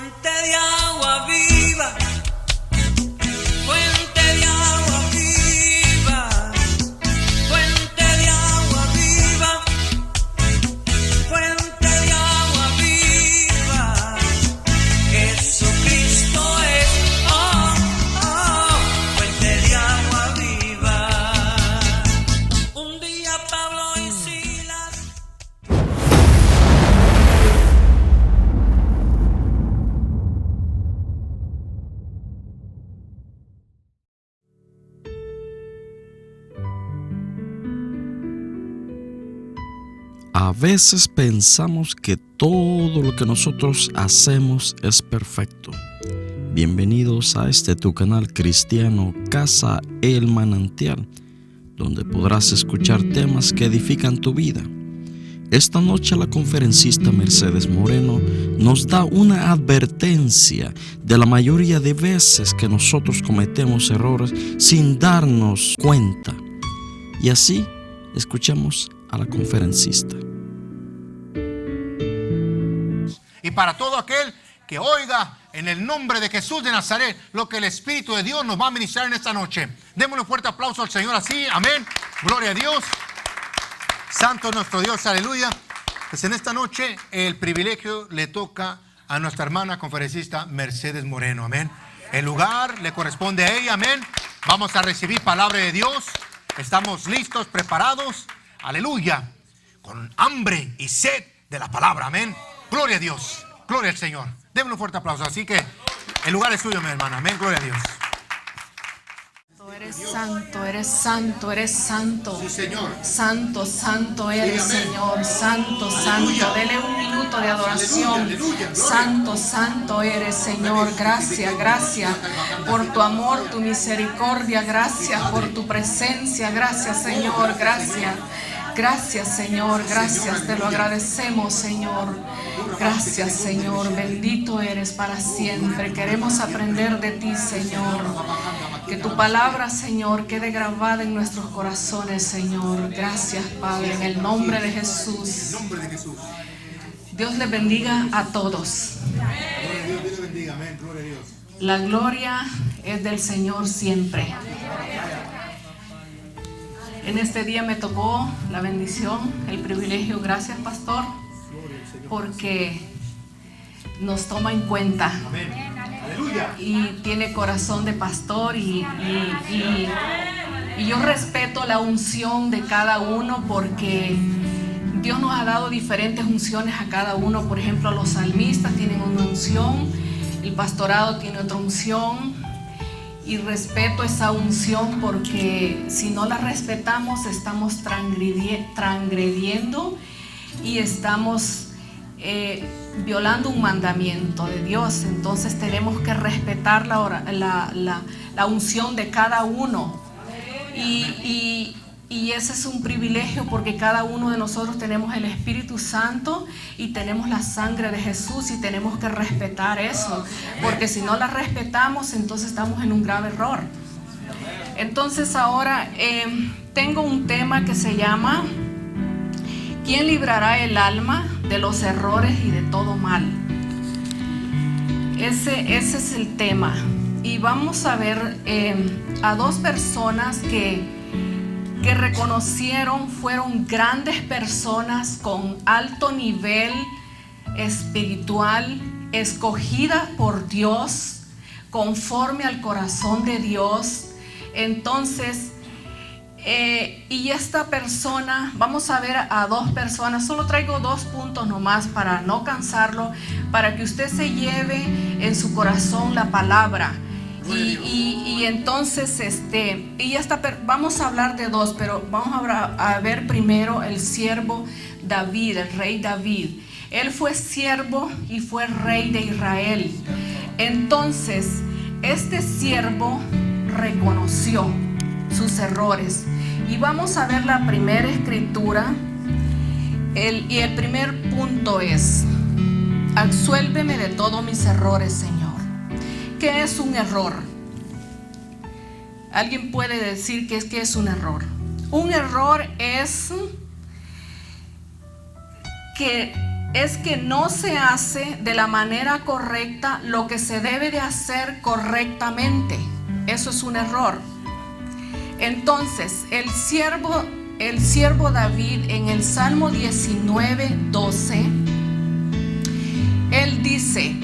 Fuente de agua viva, fuente de agua viva, fuente de agua viva, fuente de agua viva. Jesucristo es, oh, oh, fuente de agua viva. Un día Pablo y Silas. A veces pensamos que todo lo que nosotros hacemos es perfecto. Bienvenidos a tu canal cristiano Casa El Manantial, donde podrás escuchar temas que edifican tu vida. Esta noche la conferencista Mercedes Moreno nos da una advertencia de la mayoría de veces que nosotros cometemos errores sin darnos cuenta. Y así escuchamos a la conferencista. Y para todo aquel que oiga en el nombre de Jesús de Nazaret lo que el Espíritu de Dios nos va a ministrar en esta noche. Démosle un fuerte aplauso al Señor así, amén, gloria a Dios. Santo es nuestro Dios, aleluya. Pues en esta noche el privilegio le toca a nuestra hermana conferencista Mercedes Moreno, amén. El lugar le corresponde a ella, amén. Vamos a recibir palabra de Dios. Estamos listos, preparados, aleluya, con hambre y sed de la palabra, amén. Gloria a Dios, gloria al Señor. Démosle un fuerte aplauso. Así que el lugar es suyo, mi hermana, amén, gloria a Dios. Eres santo, eres santo, eres santo. Sí, Señor. Santo, santo eres, Sí, amén. Señor. Santo, Aleluya. santo. Dele un minuto de adoración. Aleluya, aleluya. Santo, santo eres, Señor. Gracias, gracias por tu amor, tu misericordia. Gracias por tu presencia. Gracias, Señor. Gracias. Gracias, Señor. Gracias. Te lo agradecemos, Señor. Gracias, Señor. Bendito eres para siempre. Queremos aprender de ti, Señor. Que tu palabra, Señor, quede grabada en nuestros corazones, Señor. Gracias, Padre, en el nombre de Jesús. Dios les bendiga a todos. Dios le bendiga, amén, gloria a Dios. La gloria es del Señor siempre. En este día me tocó la bendición, el privilegio. Gracias, pastor, porque nos toma en cuenta. Amén. Aleluya. Y tiene corazón de pastor y yo respeto la unción de cada uno, porque Dios nos ha dado diferentes unciones a cada uno. Por ejemplo, los salmistas tienen una unción, el pastorado tiene otra unción, y respeto esa unción, porque si no la respetamos estamos transgrediendo y estamos violando un mandamiento de Dios. Entonces tenemos que respetar la unción de cada uno, y ese es un privilegio, porque cada uno de nosotros tenemos el Espíritu Santo y tenemos la sangre de Jesús, y tenemos que respetar eso, porque si no la respetamos entonces estamos en un grave error. Entonces ahora tengo un tema que se llama ¿quién librará el alma de los errores y de todo mal? Ese es el tema. Y vamos a ver a dos personas que reconocieron, fueron grandes personas con alto nivel espiritual, escogidas por Dios, conforme al corazón de Dios. Entonces, y esta persona, vamos a ver a dos personas. Solo traigo 2 puntos nomás para no cansarlo, para que usted se lleve en su corazón la palabra. Y entonces vamos a hablar de 2, pero vamos a ver primero el siervo David, el rey David. Él fue siervo y fue rey de Israel. Entonces este siervo reconoció sus errores, y vamos a ver la primera escritura. Y el primer punto es: absuélveme de todos mis errores, Señor. ¿Qué es un error? ¿Alguien puede decir qué es un error? Un error es que es que no se hace de la manera correcta lo que se debe de hacer correctamente. Eso es un error. Entonces, el siervo David en el Salmo 19:12, él dice,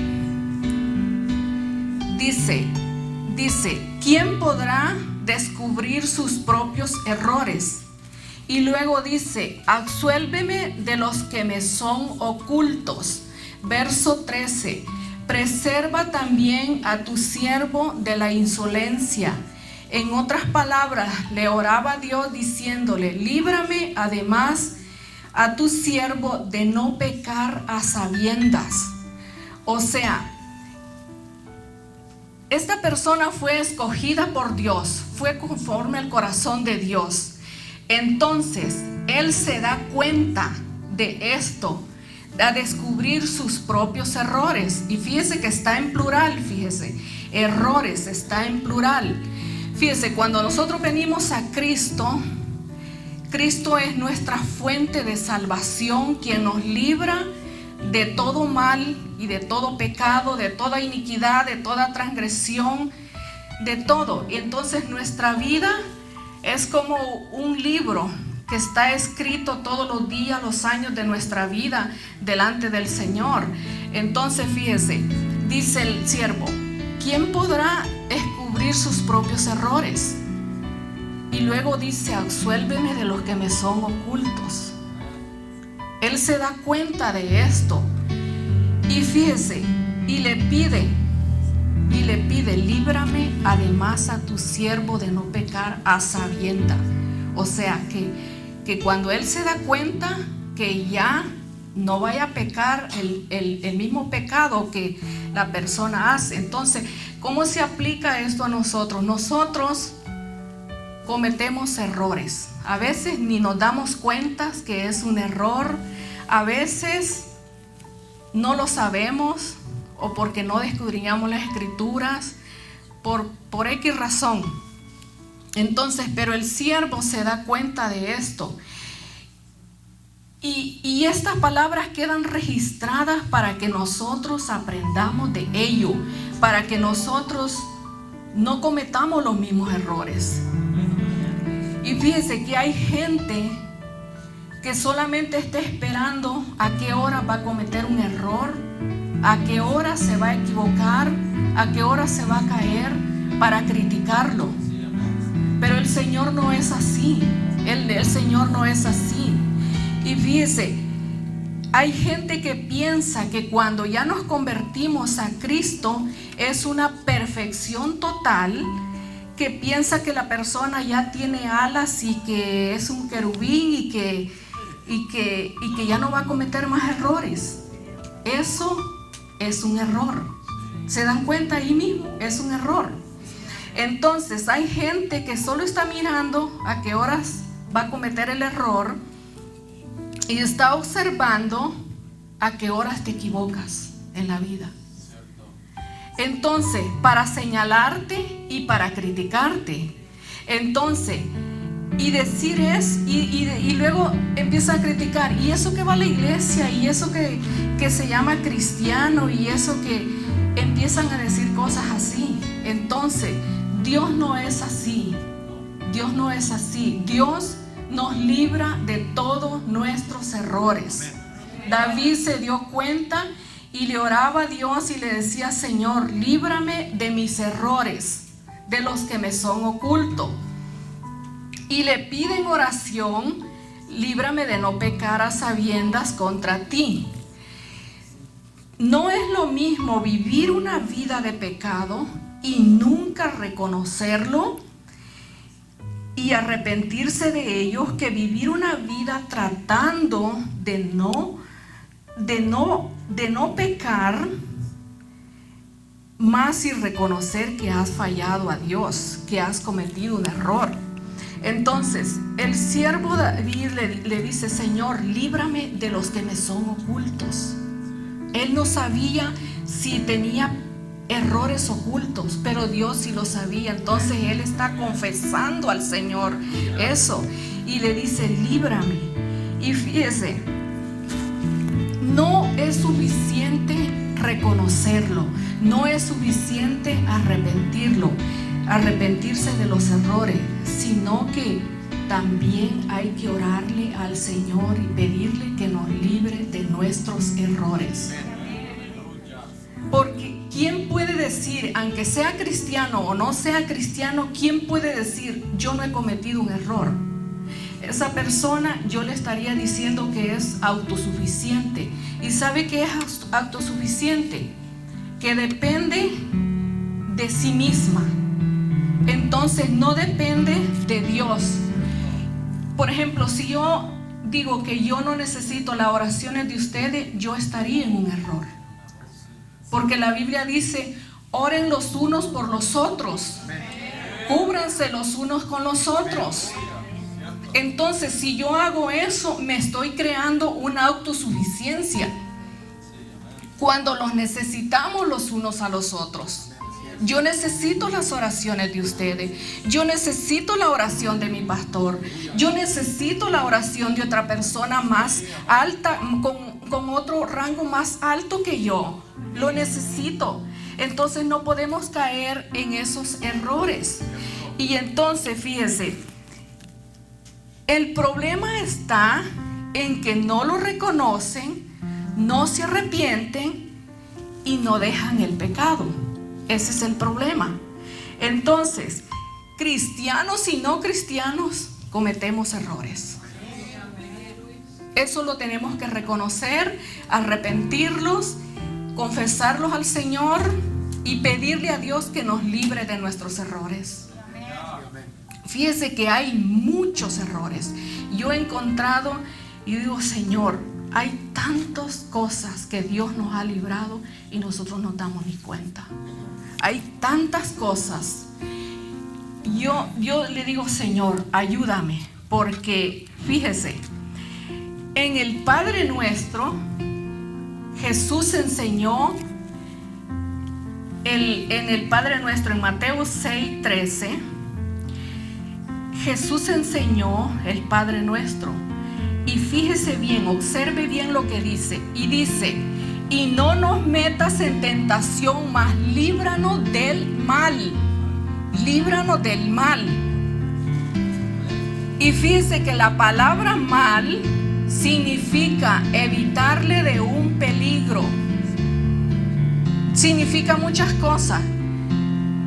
¿quién podrá descubrir sus propios errores? Y luego dice, absuélveme de los que me son ocultos. Verso 13, preserva también a tu siervo de la insolencia. En otras palabras, le oraba a Dios diciéndole, líbrame además a tu siervo de no pecar a sabiendas. O sea, esta persona fue escogida por Dios, fue conforme al corazón de Dios. Entonces, él se da cuenta de esto, a descubrir sus propios errores. Y fíjese que está en plural, fíjese, errores está en plural. Fíjese, cuando nosotros venimos a Cristo, Cristo es nuestra fuente de salvación, quien nos libra de todo mal y de todo pecado, de toda iniquidad, de toda transgresión, de todo. Y entonces nuestra vida es como un libro que está escrito todos los días, los años de nuestra vida delante del Señor. Entonces fíjese, dice el siervo, ¿quién podrá descubrir sus propios errores? Y luego dice, absuélveme de los que me son ocultos. Él se da cuenta de esto. Y fíjese, y le pide, líbrame además a tu siervo de no pecar a sabienda. O sea, que cuando él se da cuenta que ya no vaya a pecar el mismo pecado que la persona hace. Entonces, ¿cómo se aplica esto a nosotros? Nosotros cometemos errores. A veces ni nos damos cuenta que es un error. A veces no lo sabemos o porque no descubrimos las escrituras por X razón. Entonces, pero el siervo se da cuenta de esto. Y estas palabras quedan registradas para que nosotros aprendamos de ello, para que nosotros no cometamos los mismos errores. Y fíjese que hay gente que solamente está esperando a qué hora va a cometer un error, a qué hora se va a equivocar, a qué hora se va a caer para criticarlo. Pero el Señor no es así. El Señor no es así. Y fíjese, hay gente que piensa que cuando ya nos convertimos a Cristo es una perfección total, que piensa que la persona ya tiene alas y que es un querubín y que ya no va a cometer más errores. Eso es un error. ¿Se dan cuenta ahí mismo? Es un error. Entonces hay gente que solo está mirando a qué horas va a cometer el error y está observando a qué horas te equivocas en la vida. Entonces, para señalarte y para criticarte. Entonces, y decir es, y luego empieza a criticar. Y eso que va a la iglesia, y eso que se llama cristiano, y eso que empiezan a decir cosas así. Entonces, Dios no es así. Dios no es así. Dios nos libra de todos nuestros errores. David se dio cuenta y le oraba a Dios y le decía, Señor, líbrame de mis errores, de los que me son ocultos. Y le pide en oración, líbrame de no pecar a sabiendas contra ti. No es lo mismo vivir una vida de pecado y nunca reconocerlo y arrepentirse de ellos, que vivir una vida tratando de no pecar, más sin reconocer que has fallado a Dios, que has cometido un error. Entonces, el siervo David le dice, Señor, líbrame de los que me son ocultos. Él no sabía si tenía errores ocultos, pero Dios sí lo sabía. Entonces él está confesando al Señor eso y le dice, líbrame. Y fíjese, no es suficiente reconocerlo, no es suficiente arrepentirse de los errores, sino que también hay que orarle al Señor y pedirle que nos libre de nuestros errores. Porque ¿quién puede decir, aunque sea cristiano o no sea cristiano, quién puede decir yo no he cometido un error? Esa persona yo le estaría diciendo que es autosuficiente. ¿Y sabe qué es autosuficiente? Que depende de sí misma. Entonces no depende de Dios. Por ejemplo, si yo digo que yo no necesito las oraciones de ustedes, yo estaría en un error. Porque la Biblia dice, oren los unos por los otros, cúbranse los unos con los otros. Entonces, si yo hago eso, me estoy creando una autosuficiencia, cuando los necesitamos los unos a los otros. Yo necesito las oraciones de ustedes, yo necesito la oración de mi pastor, yo necesito la oración de otra persona más alta, con otro rango más alto que yo. Lo necesito. Entonces no podemos caer en esos errores. Y entonces fíjese, el problema está en que no lo reconocen, no se arrepienten y no dejan el pecado. Ese es el problema. Entonces, cristianos y no cristianos cometemos errores. Eso lo tenemos que reconocer, arrepentirlos, confesarlos al Señor y pedirle a Dios que nos libre de nuestros errores. Fíjese que hay muchos errores. Yo he encontrado y digo, Señor, hay tantas cosas que Dios nos ha librado y nosotros no damos ni cuenta. Hay tantas cosas. Yo le digo, Señor, ayúdame, porque fíjese, en el Padre Nuestro, Jesús enseñó en el Padre Nuestro, en Mateo 6:13, Jesús enseñó el Padre Nuestro. Y fíjese bien, observe bien lo que dice. Y dice, y no nos metas en tentación, mas líbranos del mal. Líbranos del mal. Y fíjese que la palabra mal significa evitarle de un peligro. Significa muchas cosas.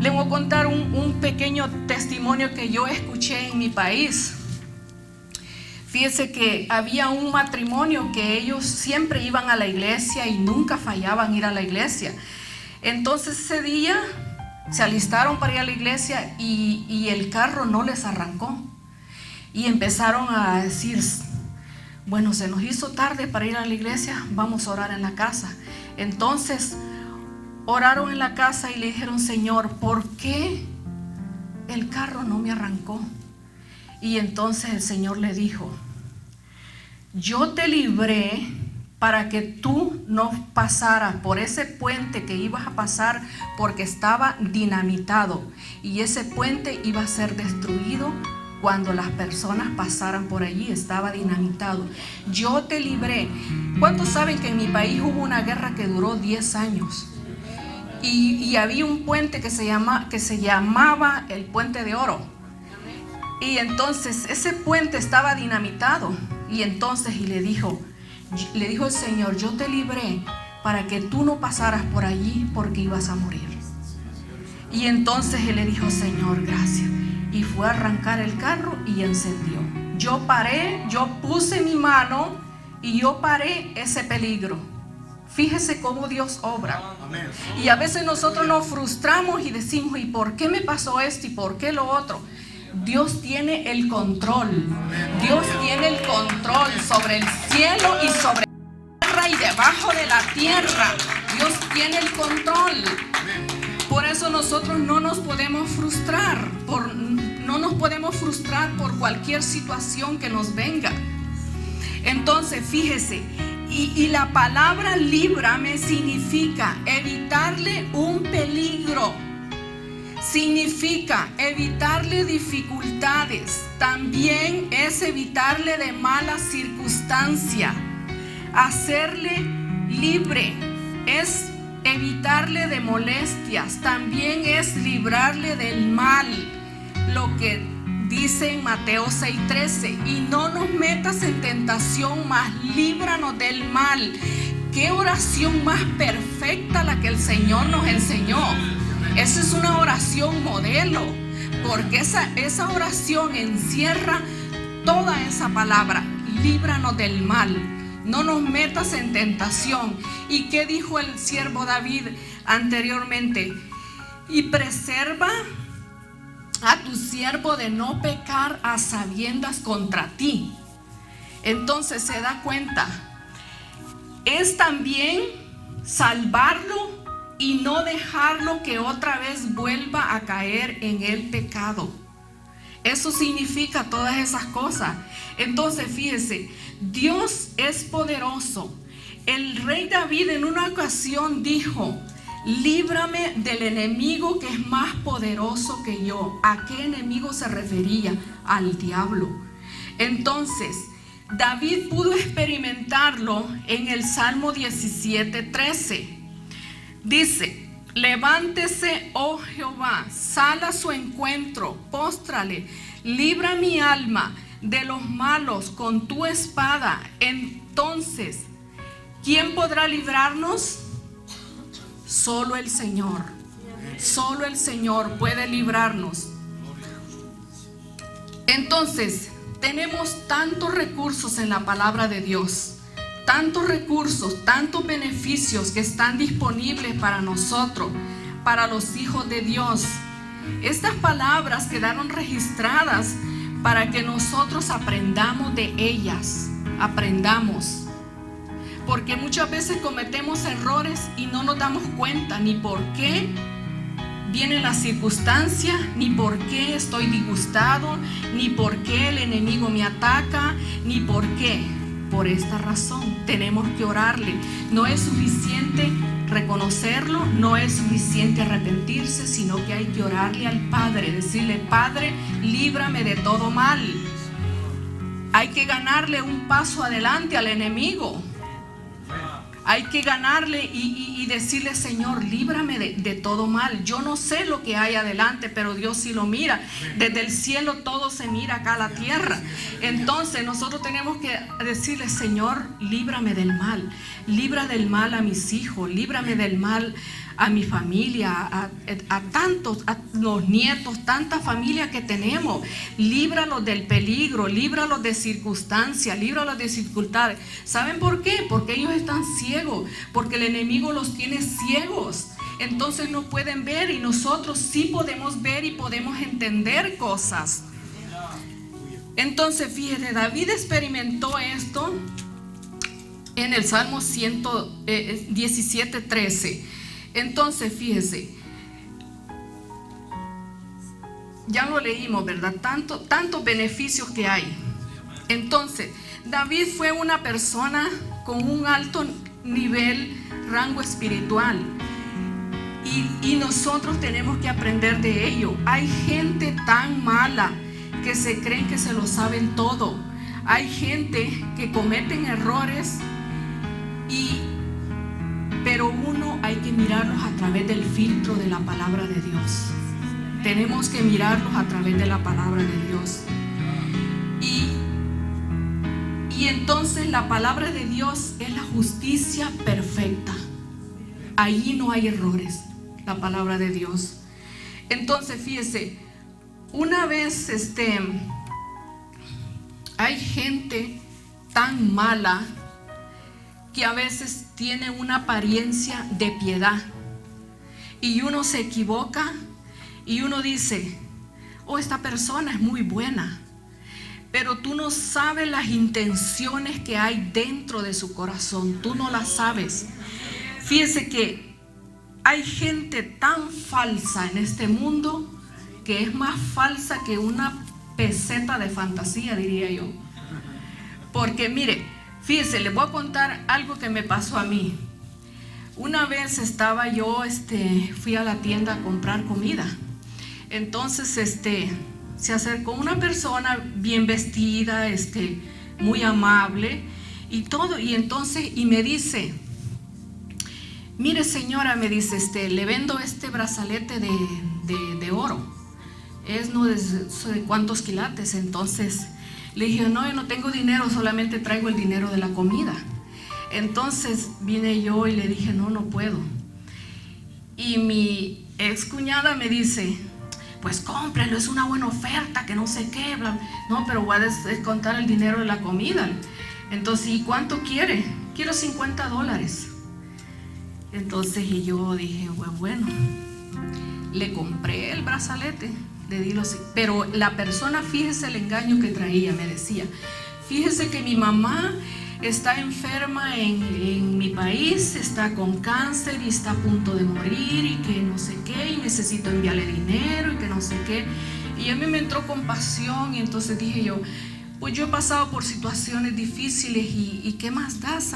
Le voy a contar un pequeño testimonio que yo escuché en mi país. Fíjese que había un matrimonio que ellos siempre iban a la iglesia y nunca fallaban ir a la iglesia. Entonces ese día se alistaron para ir a la iglesia y el carro no les arrancó. Y empezaron a decir, bueno, se nos hizo tarde para ir a la iglesia, vamos a orar en la casa. Entonces oraron en la casa y le dijeron, Señor, ¿por qué el carro no me arrancó? Y entonces el Señor le dijo, yo te libré para que tú no pasaras por ese puente que ibas a pasar, porque estaba dinamitado y ese puente iba a ser destruido cuando las personas pasaran por allí. Estaba dinamitado. Yo te libré. ¿Cuántos saben que en mi país hubo una guerra que duró 10 años? Y había un puente que se llamaba el Puente de Oro. Y entonces ese puente estaba dinamitado. Y entonces le dijo el Señor, yo te libré para que tú no pasaras por allí, porque ibas a morir. Y entonces él le dijo, Señor, gracias. Y fue a arrancar el carro y encendió. Yo paré, yo puse mi mano y yo paré ese peligro. Fíjese cómo Dios obra. Amén. Y a veces nosotros nos frustramos y decimos, ¿y por qué me pasó esto y por qué lo otro? Dios tiene el control. Dios tiene el control sobre el cielo y sobre la tierra y debajo de la tierra. Dios tiene el control. Por eso nosotros no nos podemos frustrar. No nos podemos frustrar por cualquier situación que nos venga. Entonces, fíjese. Y la palabra líbrame significa evitarle un peligro. Significa evitarle dificultades. También es evitarle de malas circunstancias. Hacerle libre es evitarle de molestias, también es librarle del mal, lo que dice en Mateo 6:13, y no nos metas en tentación, mas líbranos del mal. Qué oración más perfecta la que el Señor nos enseñó. Esa es una oración modelo, porque esa oración encierra toda esa palabra: líbranos del mal, no nos metas en tentación. ¿Y qué dijo el siervo David anteriormente? Y preserva a tu siervo de no pecar a sabiendas contra ti. Entonces se da cuenta, es también salvarlo y no dejarlo que otra vez vuelva a caer en el pecado. Eso significa todas esas cosas. Entonces fíjese, Dios es poderoso. El rey David en una ocasión dijo: líbrame del enemigo que es más poderoso que yo. ¿A qué enemigo se refería? Al diablo. Entonces David pudo experimentarlo en el Salmo 17:13. Dice: levántese, oh Jehová, sal a su encuentro, póstrale, libra mi alma de los malos con tu espada. Entonces, ¿quién podrá librarnos? Solo el Señor. Solo el Señor puede librarnos. Entonces, tenemos tantos recursos en la palabra de Dios, tantos recursos, tantos beneficios que están disponibles para nosotros, para los hijos de Dios. Estas palabras quedaron registradas para que nosotros aprendamos de ellas, aprendamos. Porque muchas veces cometemos errores y no nos damos cuenta ni por qué viene la circunstancia, ni por qué estoy disgustado, ni por qué el enemigo me ataca, ni por qué. Por esta razón tenemos que orarle. No es suficiente reconocerlo, no es suficiente arrepentirse, sino que hay que orarle al Padre, decirle: Padre, líbrame de todo mal. Hay que ganarle un paso adelante al enemigo. Hay que ganarle y decirle: Señor, líbrame de todo mal. Yo no sé lo que hay adelante, pero Dios sí lo mira. Desde el cielo todo se mira acá a la tierra. Entonces nosotros tenemos que decirle: Señor, líbrame del mal. Libra del mal a mis hijos, líbrame del mal a mi familia, a tantos, a los nietos, tanta familia que tenemos. Líbralos del peligro, líbralos de circunstancias, líbralos de dificultades. ¿Saben por qué? Porque ellos están ciegos, porque el enemigo los tiene ciegos. Entonces no pueden ver, y nosotros sí podemos ver y podemos entender cosas. Entonces fíjate, David experimentó esto en el Salmo 17:13. Entonces fíjese, ya lo leímos, ¿verdad? Tantos beneficios que hay. Entonces David fue una persona con un alto nivel, rango espiritual, y nosotros tenemos que aprender de ello. Hay gente tan mala que se creen que se lo saben todo. Hay gente que cometen errores, pero uno hay que mirarlos a través del filtro de la palabra de Dios. Tenemos que mirarlos a través de la palabra de Dios. Y entonces la palabra de Dios es la justicia perfecta. Ahí no hay errores, la palabra de Dios. Entonces fíjese, una vez hay gente tan mala que a veces tiene una apariencia de piedad, y uno se equivoca y uno dice: oh, esta persona es muy buena, pero tú no sabes las intenciones que hay dentro de su corazón, tú no las sabes. Fíjese que hay gente tan falsa en este mundo que es más falsa que una peseta de fantasía, diría yo. Porque mire, fíjese, les voy a contar algo que me pasó a mí. Una vez estaba yo, fui a la tienda a comprar comida. Entonces, se acercó una persona bien vestida, muy amable y todo. Y entonces, y me dice: mire señora, me dice, le vendo este brazalete de oro. Es no de cuántos quilates. Entonces le dije, no, yo no tengo dinero, solamente traigo el dinero de la comida. Entonces vine yo y le dije, no puedo. Y mi ex cuñada me dice, pues cómprelo, es una buena oferta, que no sé qué, bla. No, pero voy a descontar el dinero de la comida. Entonces, ¿y cuánto quiere? Quiero $50. Entonces, y yo dije, bueno, le compré el brazalete, le di pero la persona, fíjese el engaño que traía, me decía, fíjese que mi mamá está enferma en mi país, está con cáncer y está a punto de morir y que no sé qué, y necesito enviarle dinero y que no sé qué. Y a mí me entró compasión y entonces dije yo, pues yo he pasado por situaciones difíciles y ¿qué más das?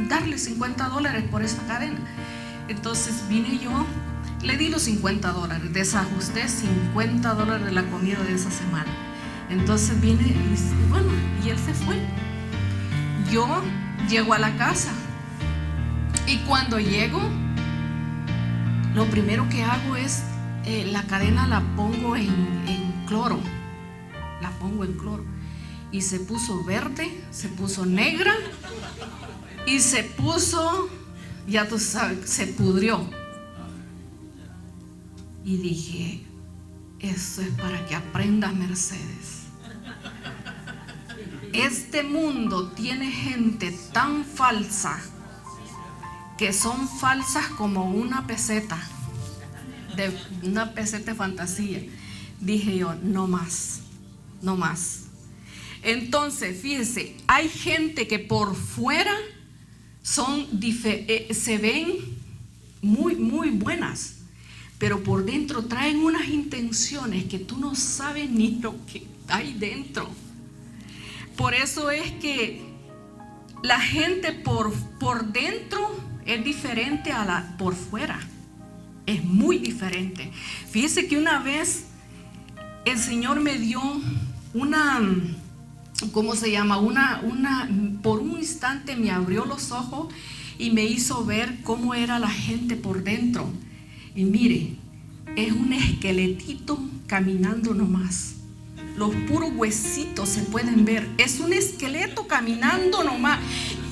Darle $50 por esta cadena. Entonces vine yo, le di los $50, desajusté $50 de la comida de esa semana. Entonces vine y bueno, y él se fue. Yo llego a la casa y cuando llego, lo primero que hago es la cadena la pongo en cloro, la pongo en cloro y se puso verde, se puso negra y se puso, ya tú sabes, se pudrió. Y dije, eso es para que aprendas, Mercedes. Este mundo tiene gente tan falsa que son falsas como una peseta de fantasía. Dije yo, no más. Entonces, fíjese, hay gente que por fuera se ven muy buenas, pero por dentro traen unas intenciones que tú no sabes ni lo que hay dentro. Por eso es que la gente por dentro es diferente a la por fuera. Es muy diferente. Fíjese que una vez el Señor me dio ¿cómo se llama? Por un instante me abrió los ojos y me hizo ver cómo era la gente por dentro. Y mire, es un esqueletito caminando nomás. Los puros huesitos se pueden ver. Es un esqueleto caminando nomás.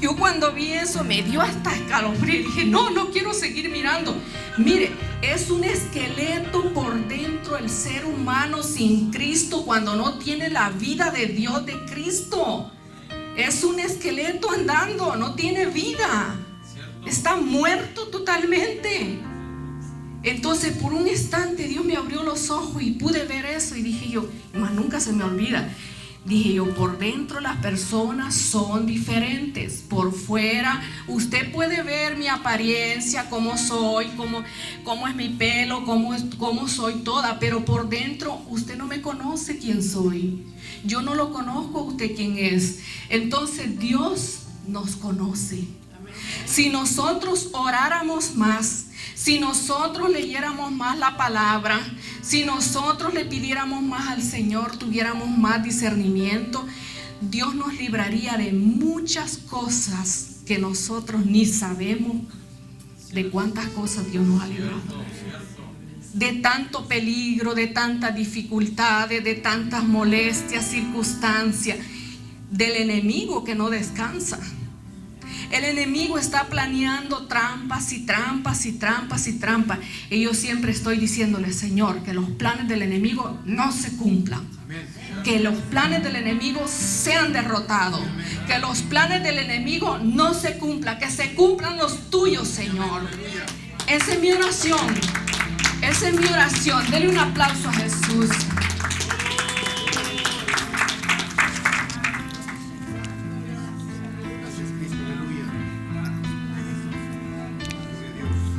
Yo cuando vi eso me dio hasta escalofrío. Dije, no quiero seguir mirando. Mire, es un esqueleto por dentro el ser humano sin Cristo cuando no tiene la vida de Dios de Cristo. Es un esqueleto andando, no tiene vida. Está muerto totalmente. Entonces por un instante Dios me abrió los ojos y pude ver eso y dije yo, más nunca se me olvida. Dije yo, por dentro las personas son diferentes. Por fuera usted puede ver mi apariencia, cómo soy, cómo es mi pelo, cómo soy toda, pero por dentro usted no me conoce quién soy. Yo no lo conozco a usted quién es. Entonces Dios nos conoce. Si nosotros oráramos más, si nosotros leyéramos más la palabra, si nosotros le pidiéramos más al Señor, tuviéramos más discernimiento, Dios nos libraría de muchas cosas que nosotros ni sabemos de cuántas cosas Dios nos ha librado. De tanto peligro, de tantas dificultades, de tantas molestias, circunstancias, del enemigo que no descansa. El enemigo está planeando trampas y trampas y trampas y trampas. Y yo siempre estoy diciéndole, Señor, que los planes del enemigo no se cumplan. Que los planes del enemigo sean derrotados. Que los planes del enemigo no se cumplan. Que se cumplan los tuyos, Señor. Esa es mi oración. Esa es mi oración. Denle un aplauso a Jesús.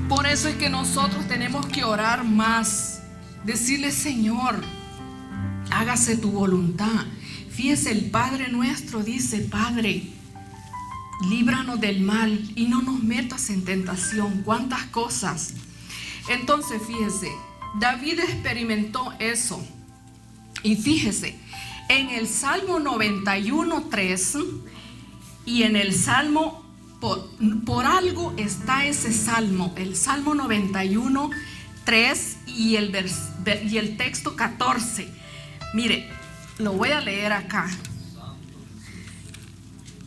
Por eso es que nosotros tenemos que orar más, decirle, Señor, hágase tu voluntad. Fíjese, el Padre nuestro dice, Padre, líbranos del mal y no nos metas en tentación. ¿Cuántas cosas? Entonces, fíjese, David experimentó eso. Y fíjese, en el Salmo 91:3 y en el Salmo Por algo está ese salmo, el Salmo 91, 3 y el texto 14. Mire, lo voy a leer acá.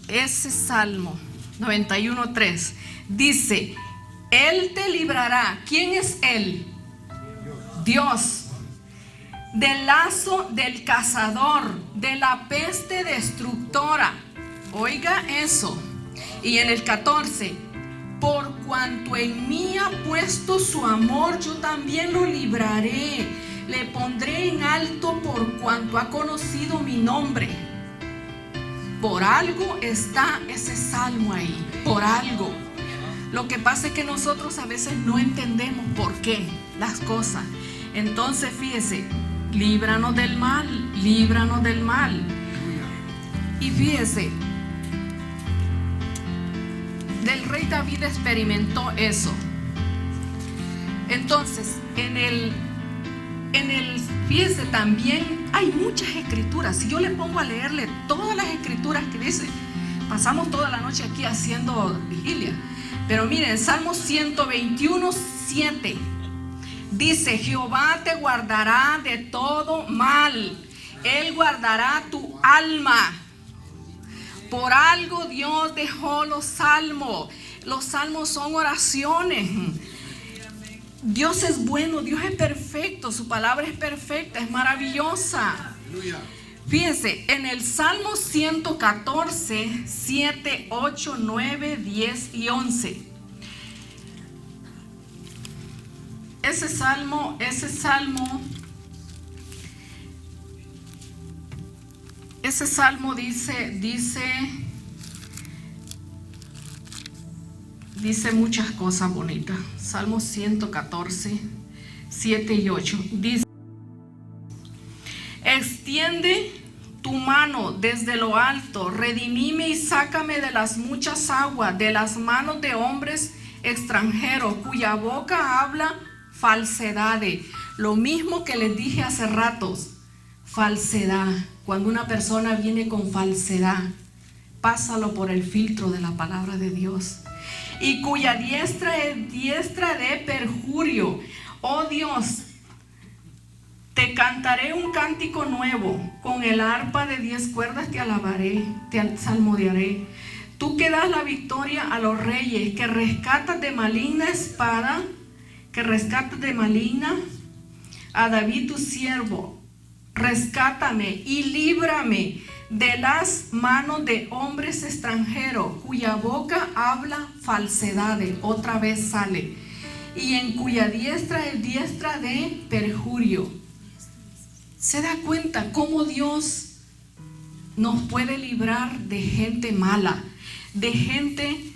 Ese Salmo 91, 3 dice: Él te librará. ¿Quién es Él? Dios. Del lazo del cazador, de la peste destructora. Oiga eso. Y en el 14: por cuanto en mí ha puesto su amor, yo también lo libraré. Le pondré en alto por cuanto ha conocido mi nombre. Por algo está ese salmo ahí. Por algo. Lo que pasa es que nosotros a veces no entendemos por qué las cosas. Entonces fíjese, líbranos del mal, líbranos del mal. Y fíjese, del rey David experimentó eso. Entonces, fíjese, también hay muchas escrituras. Si yo le pongo a leerle todas las escrituras que dice, pasamos toda la noche aquí haciendo vigilia. Pero miren, Salmo 121, 7 dice: Jehová te guardará de todo mal, Él guardará tu alma. Por algo Dios dejó los salmos. Los salmos son oraciones. Dios es bueno, Dios es perfecto, su palabra es perfecta, es maravillosa. Fíjense, en el Salmo 114, 7, 8, 9, 10 y 11. Ese salmo dice muchas cosas bonitas. Salmo 114, 7 y 8. Dice: extiende tu mano desde lo alto, redimime y sácame de las muchas aguas, de las manos de hombres extranjeros, cuya boca habla falsedades. Lo mismo que les dije hace ratos, falsedad. Cuando una persona viene con falsedad, pásalo por el filtro de la palabra de Dios. Y cuya diestra es diestra de perjurio. Oh Dios, te cantaré un cántico nuevo, con el arpa de 10 cuerdas te alabaré, te salmodiaré. Tú que das la victoria a los reyes, que rescatas de maligna espada, que rescatas de maligna a David tu siervo. Rescátame y líbrame de las manos de hombres extranjeros, cuya boca habla falsedades. Otra vez sale. Y en cuya diestra es diestra de perjurio. ¿Se da cuenta cómo Dios nos puede librar de gente mala? De gente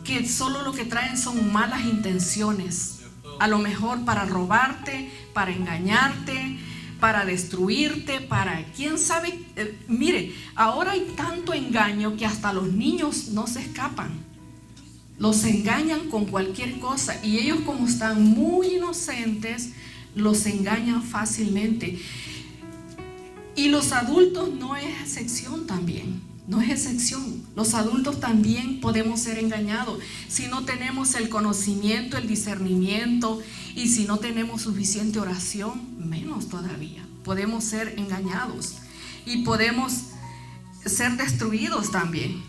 que solo lo que traen son malas intenciones. A lo mejor para robarte, para engañarte, para destruirte, para quién sabe. Mire, ahora hay tanto engaño que hasta los niños no se escapan. Los engañan con cualquier cosa y ellos, como están muy inocentes, los engañan fácilmente. Y los adultos no es excepción también. No es excepción. Los adultos también podemos ser engañados si no tenemos el conocimiento, el discernimiento, y si no tenemos suficiente oración, menos todavía. Podemos ser engañados y podemos ser destruidos también.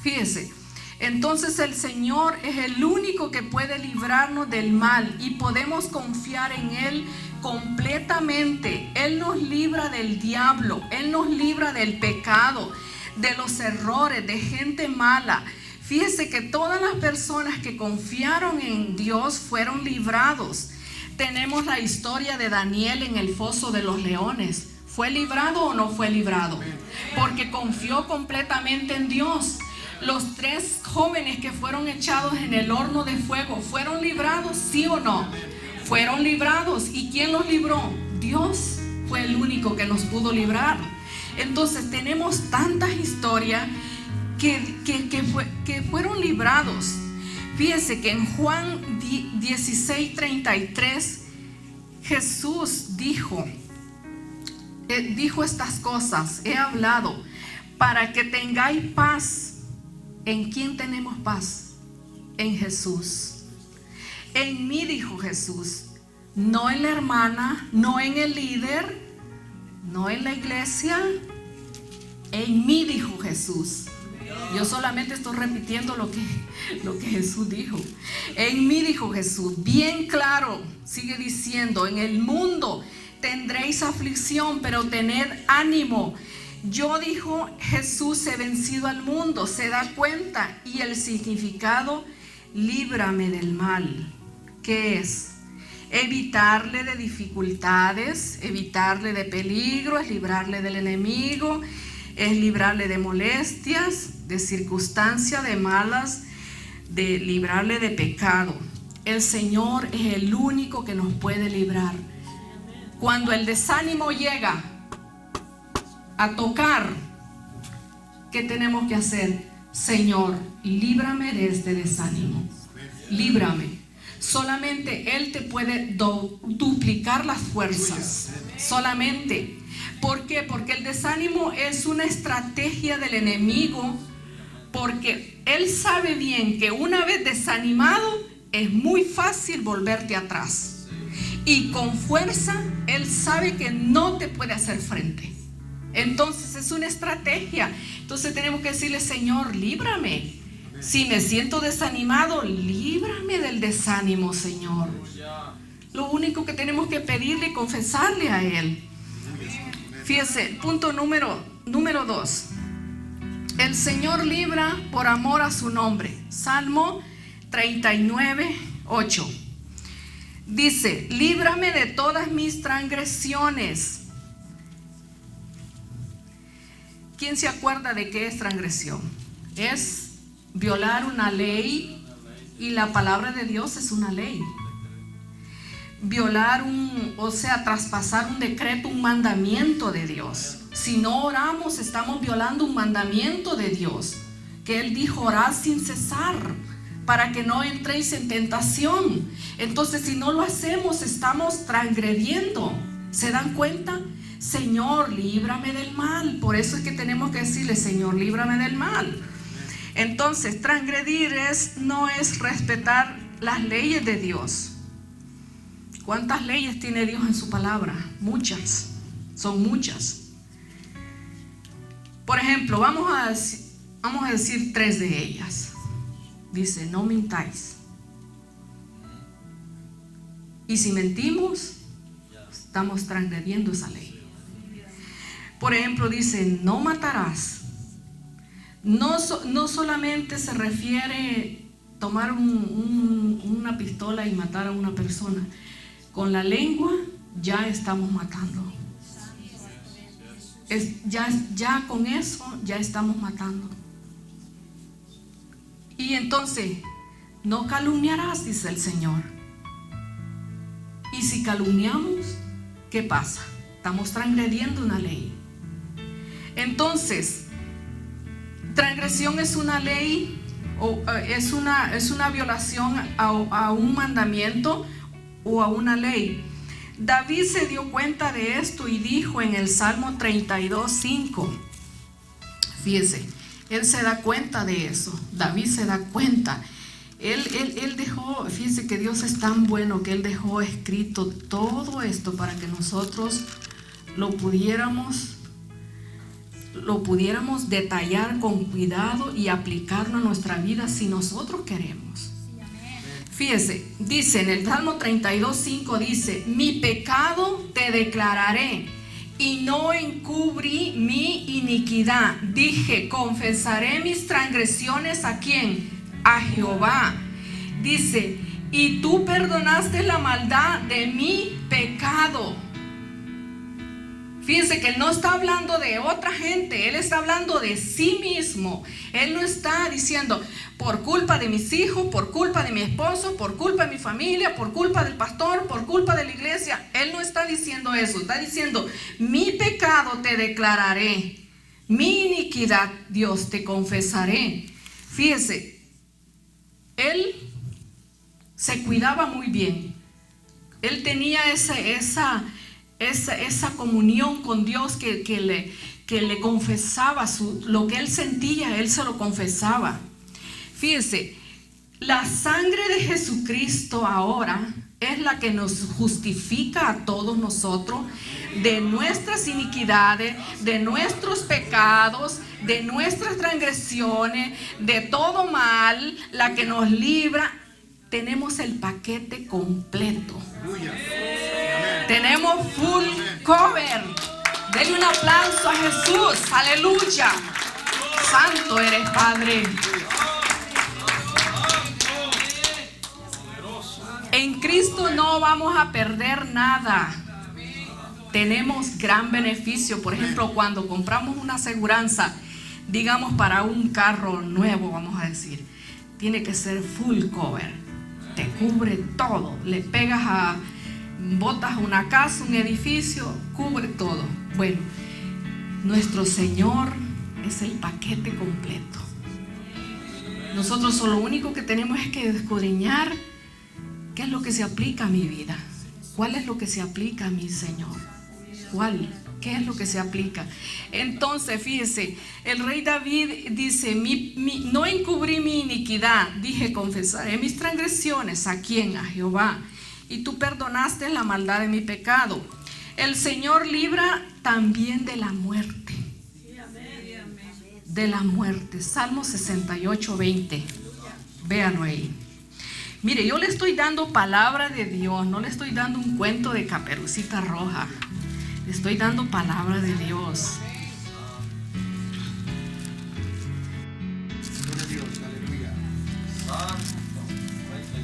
Fíjese, entonces el Señor es el único que puede librarnos del mal y podemos confiar en Él completamente. Él nos libra del diablo, Él nos libra del pecado, de los errores, de gente mala. Fíjese que todas las personas que confiaron en Dios fueron librados. Tenemos la historia de Daniel en el foso de los leones. ¿Fue librado o no fue librado? Porque confió completamente en Dios. Los 3 jóvenes que fueron echados en el horno de fuego, ¿fueron librados, sí o no? Fueron librados. ¿Y quién los libró? Dios fue el único que los pudo librar. Entonces tenemos tantas historias que fueron librados. Fíjense que en Juan 16:33 Jesús dijo estas cosas: he hablado para que tengáis paz ¿En quién tenemos paz? En Jesús. En mí, dijo Jesús. No en la hermana, no en el líder, no en la iglesia. En mí, dijo Jesús. Yo solamente estoy repitiendo lo que Jesús dijo. En mí, dijo Jesús. Bien claro, sigue diciendo, en el mundo tendréis aflicción, pero tened ánimo. Yo, dijo Jesús, he vencido al mundo. Se da cuenta. Y el significado, líbrame del mal. ¿Qué es? Evitarle de dificultades, evitarle de peligro, es librarle del enemigo, es librarle de molestias, de circunstancias, de malas, de librarle de pecado. El Señor es el único que nos puede librar. Cuando el desánimo llega a tocar, ¿qué tenemos que hacer? Señor, líbrame de este desánimo. Líbrame. Solamente Él te puede duplicar las fuerzas. Solamente. ¿Por qué? Porque el desánimo es una estrategia del enemigo. Porque Él sabe bien que una vez desanimado es muy fácil volverte atrás. Y con fuerza Él sabe que no te puede hacer frente. Entonces es una estrategia. Entonces tenemos que decirle, Señor, líbrame. Si me siento desanimado, líbrame del desánimo, Señor. Lo único que tenemos que pedirle y confesarle a Él. Fíjese, punto número 2. El Señor libra por amor a su nombre. Salmo 39, 8. Dice, líbrame de todas mis transgresiones. ¿Quién se acuerda de qué es transgresión? Es violar una ley, y la palabra de Dios es una ley. Violar traspasar un decreto, un mandamiento de Dios. Si no oramos, estamos violando un mandamiento de Dios, que Él dijo, orad sin cesar, para que no entréis en tentación. Entonces, si no lo hacemos, estamos transgrediendo. ¿Se dan cuenta? Señor, líbrame del mal. Por eso es que tenemos que decirle, Señor, líbrame del mal. Entonces, transgredir no es respetar las leyes de Dios. ¿Cuántas leyes tiene Dios en su palabra? Muchas. Son muchas. Por ejemplo, vamos a decir 3 de ellas. Dice, no mintáis. Y si mentimos, estamos transgrediendo esa ley. Por ejemplo, dice, no matarás. No solamente se refiere a tomar una pistola y matar a una persona. Con la lengua ya estamos matando. Ya con eso ya estamos matando. Y entonces, no calumniarás, dice el Señor. Y si calumniamos, ¿qué pasa? Estamos transgrediendo una ley. Entonces, transgresión es una ley, o es una violación a un mandamiento o a una ley. David se dio cuenta de esto y dijo en el Salmo 32:5. Fíjese, él se da cuenta de eso. David se da cuenta. Él dejó, fíjese que Dios es tan bueno que Él dejó escrito todo esto para que nosotros lo pudiéramos detallar con cuidado y aplicarlo a nuestra vida si nosotros queremos. Fíjese, dice en el Salmo 32:5, dice, mi pecado te declararé y no encubrí mi iniquidad. Dije, confesaré mis transgresiones ¿a quién? A Jehová. Dice, y tú perdonaste la maldad de mi pecado. Fíjense que Él no está hablando de otra gente, Él está hablando de sí mismo. Él no está diciendo, por culpa de mis hijos, por culpa de mi esposo, por culpa de mi familia, por culpa del pastor, por culpa de la iglesia. Él no está diciendo eso, está diciendo, mi pecado te declararé, mi iniquidad, Dios, te confesaré. Fíjese, Él se cuidaba muy bien. Él tenía esa comunión con Dios que le confesaba lo que él sentía, él se lo confesaba. Fíjese, la sangre de Jesucristo ahora es la que nos justifica a todos nosotros de nuestras iniquidades, de nuestros pecados, de nuestras transgresiones, de todo mal, la que nos libra. Tenemos el paquete completo. Tenemos full cover. Denle un aplauso a Jesús. Aleluya. Santo eres, Padre. En Cristo no vamos a perder nada. Tenemos gran beneficio. Por ejemplo, cuando compramos una aseguranza, digamos para un carro nuevo, vamos a decir, tiene que ser full cover. Te cubre todo. Le pegas a, botas una casa, un edificio, cubre todo. Bueno, nuestro Señor es el paquete completo. Nosotros lo único que tenemos es que escudriñar qué es lo que se aplica a mi vida. ¿Cuál es lo que se aplica a mi Señor? ¿Cuál? ¿Qué es lo que se aplica? Entonces, fíjese, el rey David dice, no encubrí mi iniquidad, dije, confesaré mis transgresiones. ¿A quién? A Jehová. Y tú perdonaste la maldad de mi pecado. El Señor libra también de la muerte. De la muerte. Salmo 68, 20. Véanlo ahí. Mire, yo le estoy dando palabra de Dios, no le estoy dando un cuento de Caperucita Roja. Le estoy dando palabra de Dios.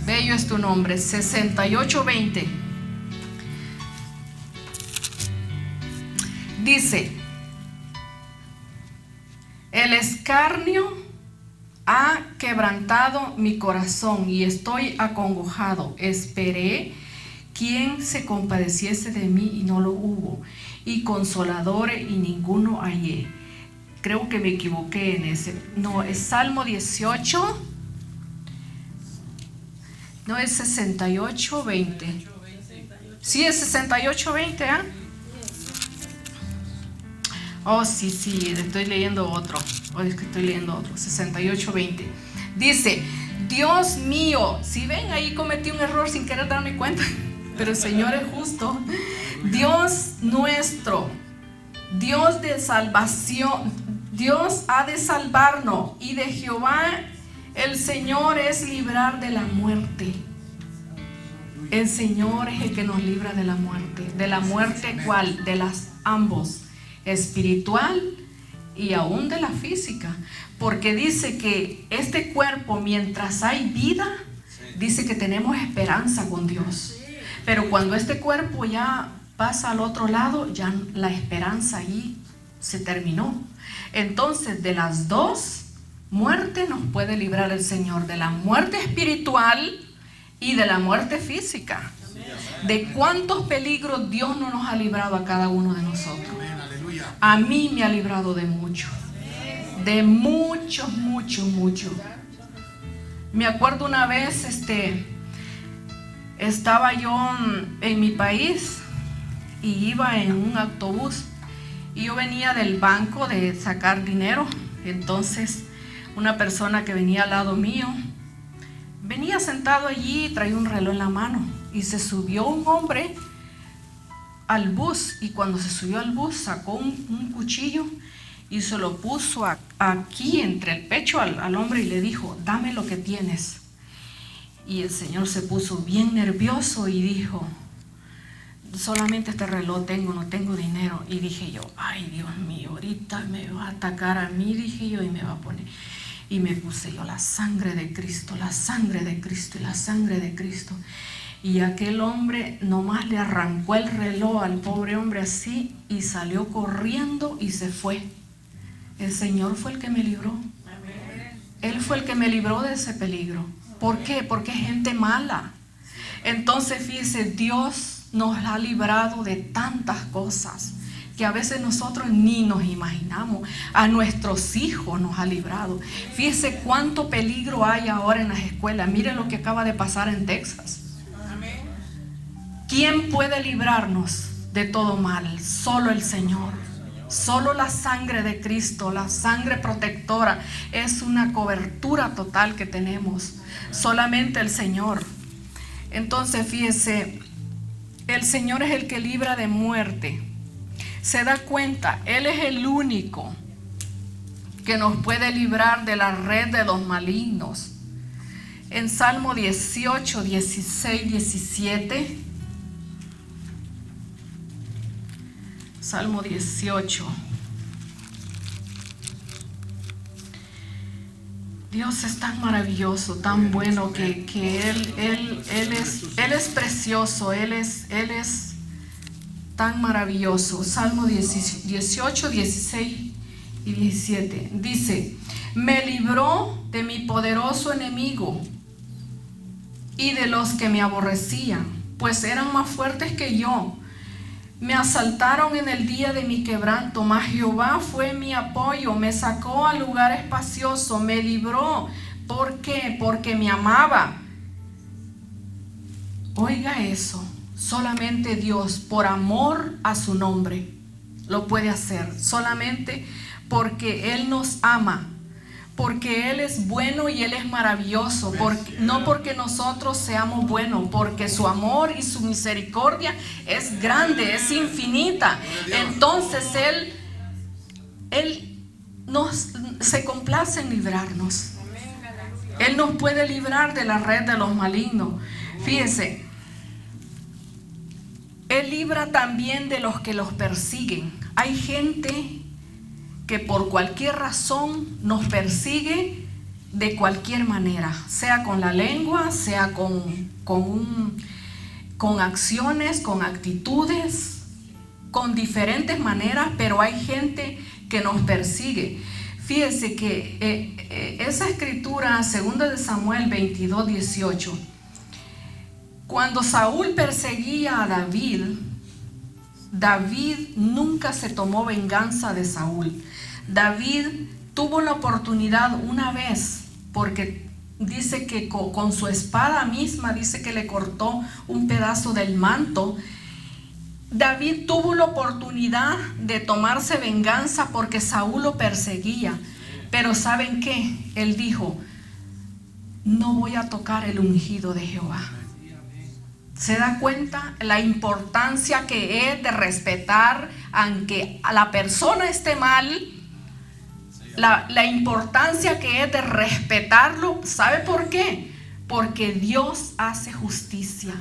Bello es tu nombre. 68:20. Dice: el escarnio ha quebrantado mi corazón y estoy acongojado. Esperé quien se compadeciese de mí y no lo hubo, y consoladores y ninguno hallé. Creo que me equivoqué en ese. No, es Salmo 18. No, es 68:20. Sí, es 68:20, ¿ah? Oh, sí, estoy leyendo otro. Es que estoy leyendo otro. 68:20. Dice: Dios mío. Si ven, ahí cometí un error sin querer darme cuenta. Pero el Señor es justo. Dios nuestro, Dios de salvación, Dios ha de salvarnos, y de Jehová el Señor es librar de la muerte. El Señor es el que nos libra de la muerte. ¿De la muerte cuál? De las ambos, espiritual y aún de la física. Porque dice que este cuerpo, mientras hay vida, dice que tenemos esperanza con Dios. Pero cuando este cuerpo ya pasa al otro lado, ya la esperanza ahí se terminó. Entonces, de las dos muertes nos puede librar el Señor, de la muerte espiritual y de la muerte física. De cuántos peligros Dios no nos ha librado a cada uno de nosotros. A mí me ha librado de mucho. De mucho. Me acuerdo una vez, estaba yo en mi país y iba en un autobús y yo venía del banco de sacar dinero. Entonces una persona que venía al lado mío venía sentado allí y traía un reloj en la mano, y se subió un hombre al bus, y cuando se subió al bus sacó un cuchillo y se lo puso aquí entre el pecho al hombre y le dijo: dame lo que tienes. Y el Señor se puso bien nervioso y dijo: solamente este reloj tengo, no tengo dinero. Y dije yo: ay, Dios mío, ahorita me va a atacar a mí, dije yo, y me va a poner. Y me puse yo: la sangre de Cristo, la sangre de Cristo y la sangre de Cristo. Y aquel hombre nomás le arrancó el reloj al pobre hombre así y salió corriendo y se fue. El Señor fue el que me libró. Él fue el que me libró de ese peligro. ¿Por qué? Porque es gente mala. Entonces, fíjese, Dios nos ha librado de tantas cosas que a veces nosotros ni nos imaginamos. A nuestros hijos nos ha librado. Fíjese cuánto peligro hay ahora en las escuelas. Miren lo que acaba de pasar en Texas. ¿Quién puede librarnos de todo mal? Solo el Señor. Solo la sangre de Cristo, la sangre protectora, es una cobertura total que tenemos. Solamente el Señor. Entonces, fíjese, el Señor es el que libra de muerte. Se da cuenta, Él es el único que nos puede librar de la red de los malignos. En Salmo 18, 16, 17. Salmo 18. Dios es tan maravilloso, tan bueno, que Él es precioso, Él es tan maravilloso. Salmo 18, 16 y 17. Dice: me libró de mi poderoso enemigo y de los que me aborrecían, pues eran más fuertes que yo. Me asaltaron en el día de mi quebranto, mas Jehová fue mi apoyo, me sacó a lugar espacioso, me libró. ¿Por qué? Porque me amaba. Oiga eso, solamente Dios, por amor a su nombre, lo puede hacer. Solamente porque Él nos ama, porque Él es bueno y Él es maravilloso, no porque nosotros seamos buenos, porque su amor y su misericordia es grande, es infinita. Entonces Él se complace en librarnos. Él nos puede librar de la red de los malignos. Fíjense, Él libra también de los que los persiguen. Hay gente que por cualquier razón nos persigue de cualquier manera, sea con la lengua, sea con acciones, con actitudes, con diferentes maneras, pero hay gente que nos persigue. Fíjese que esa escritura, 2 de Samuel 22, 18, cuando Saúl perseguía a David nunca se tomó venganza de Saúl. David tuvo la oportunidad una vez, porque dice que con su espada misma, dice que le cortó un pedazo del manto. David tuvo la oportunidad de tomarse venganza porque Saúl lo perseguía. Pero ¿saben qué? Él dijo: no voy a tocar el ungido de Jehová. ¿Se da cuenta la importancia que es de respetar, aunque a la persona esté mal? La importancia que es de respetarlo. ¿Sabe por qué? Porque Dios hace justicia.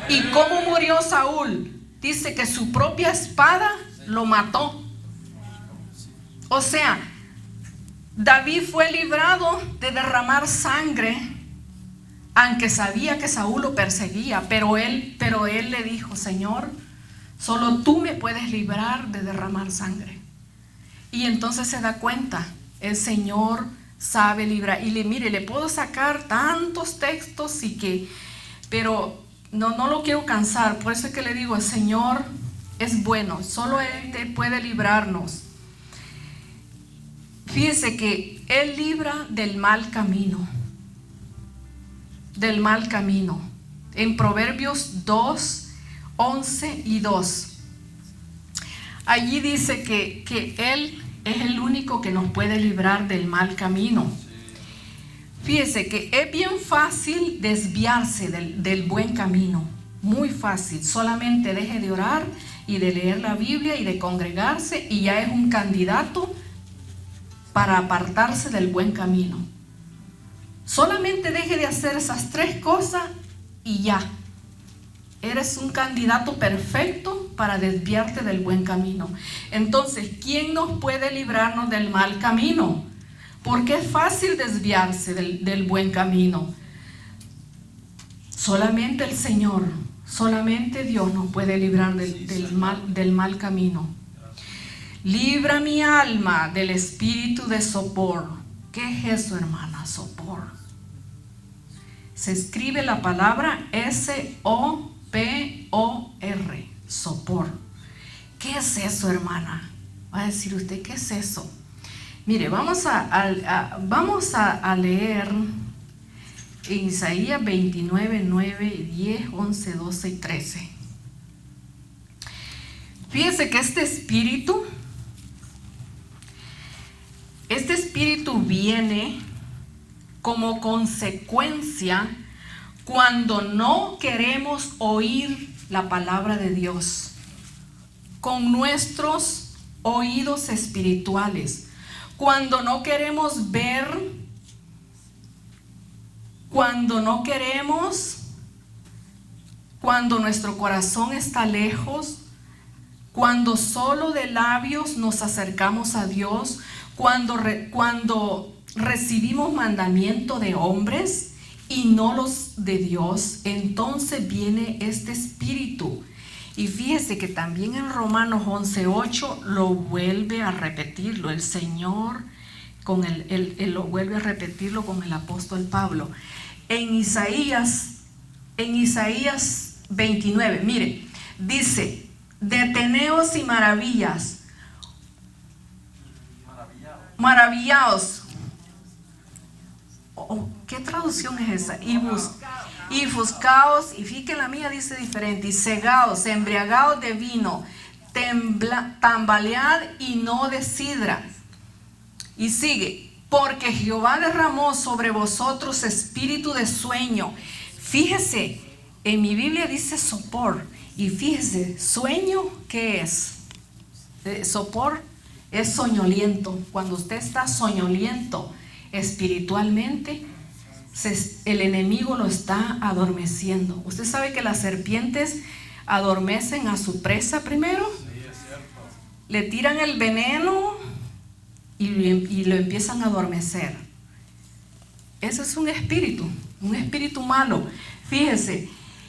¿Y cómo murió Saúl? Dice que su propia espada lo mató. O sea, David fue librado de derramar sangre, aunque sabía que Saúl lo perseguía, pero él le dijo: Señor, solo tú me puedes librar de derramar sangre. Y entonces se da cuenta, el Señor sabe librar. Y mire, le puedo sacar tantos textos pero no lo quiero cansar. Por eso es que le digo, el Señor es bueno, solo Él te puede librarnos. Fíjese que Él libra del mal camino. Del mal camino. En Proverbios 2, 11 y 2. Allí dice que Él es el único que nos puede librar del mal camino. Fíjese que es bien fácil desviarse del buen camino. Muy fácil. Solamente deje de orar y de leer la Biblia y de congregarse, y ya es un candidato para apartarse del buen camino. Solamente deje de hacer esas 3 cosas y ya. Eres un candidato perfecto para desviarte del buen camino. Entonces, ¿quién nos puede librarnos del mal camino? Porque es fácil desviarse del buen camino. Solamente el Señor, solamente Dios nos puede librar del mal camino. Libra mi alma del espíritu de sopor. ¿Qué es eso, hermana? Sopor. Se escribe la palabra S-O-P-O-R, sopor. ¿Qué es eso, hermana? Va a decir usted, ¿qué es eso? Mire, vamos a leer en Isaías 29, 9, 10, 11, 12 y 13. Fíjese que este espíritu Este espíritu viene como consecuencia cuando no queremos oír la palabra de Dios con nuestros oídos espirituales, cuando no queremos ver, cuando nuestro corazón está lejos, cuando solo de labios nos acercamos a Dios, cuando recibimos mandamiento de hombres y no los de Dios, entonces viene este espíritu. Y fíjese que también en Romanos 11:8 lo vuelve a repetirlo el Señor, lo vuelve a repetirlo con el apóstol Pablo. En Isaías 29, mire, dice: deteneos y maravillaos. ¿Qué traducción es esa? Y buscaos, y fíjense, la mía dice diferente: y cegaos, embriagaos de vino, tambalead y no de sidra. Y sigue: porque Jehová derramó sobre vosotros espíritu de sueño. Fíjese, en mi Biblia dice sopor, y fíjese, sueño, ¿qué es? Sopor es soñoliento. Cuando usted está soñoliento espiritualmente, el enemigo lo está adormeciendo. Usted sabe que las serpientes adormecen a su presa primero, le tiran el veneno y lo empiezan a adormecer. Ese es un espíritu malo. Fíjese: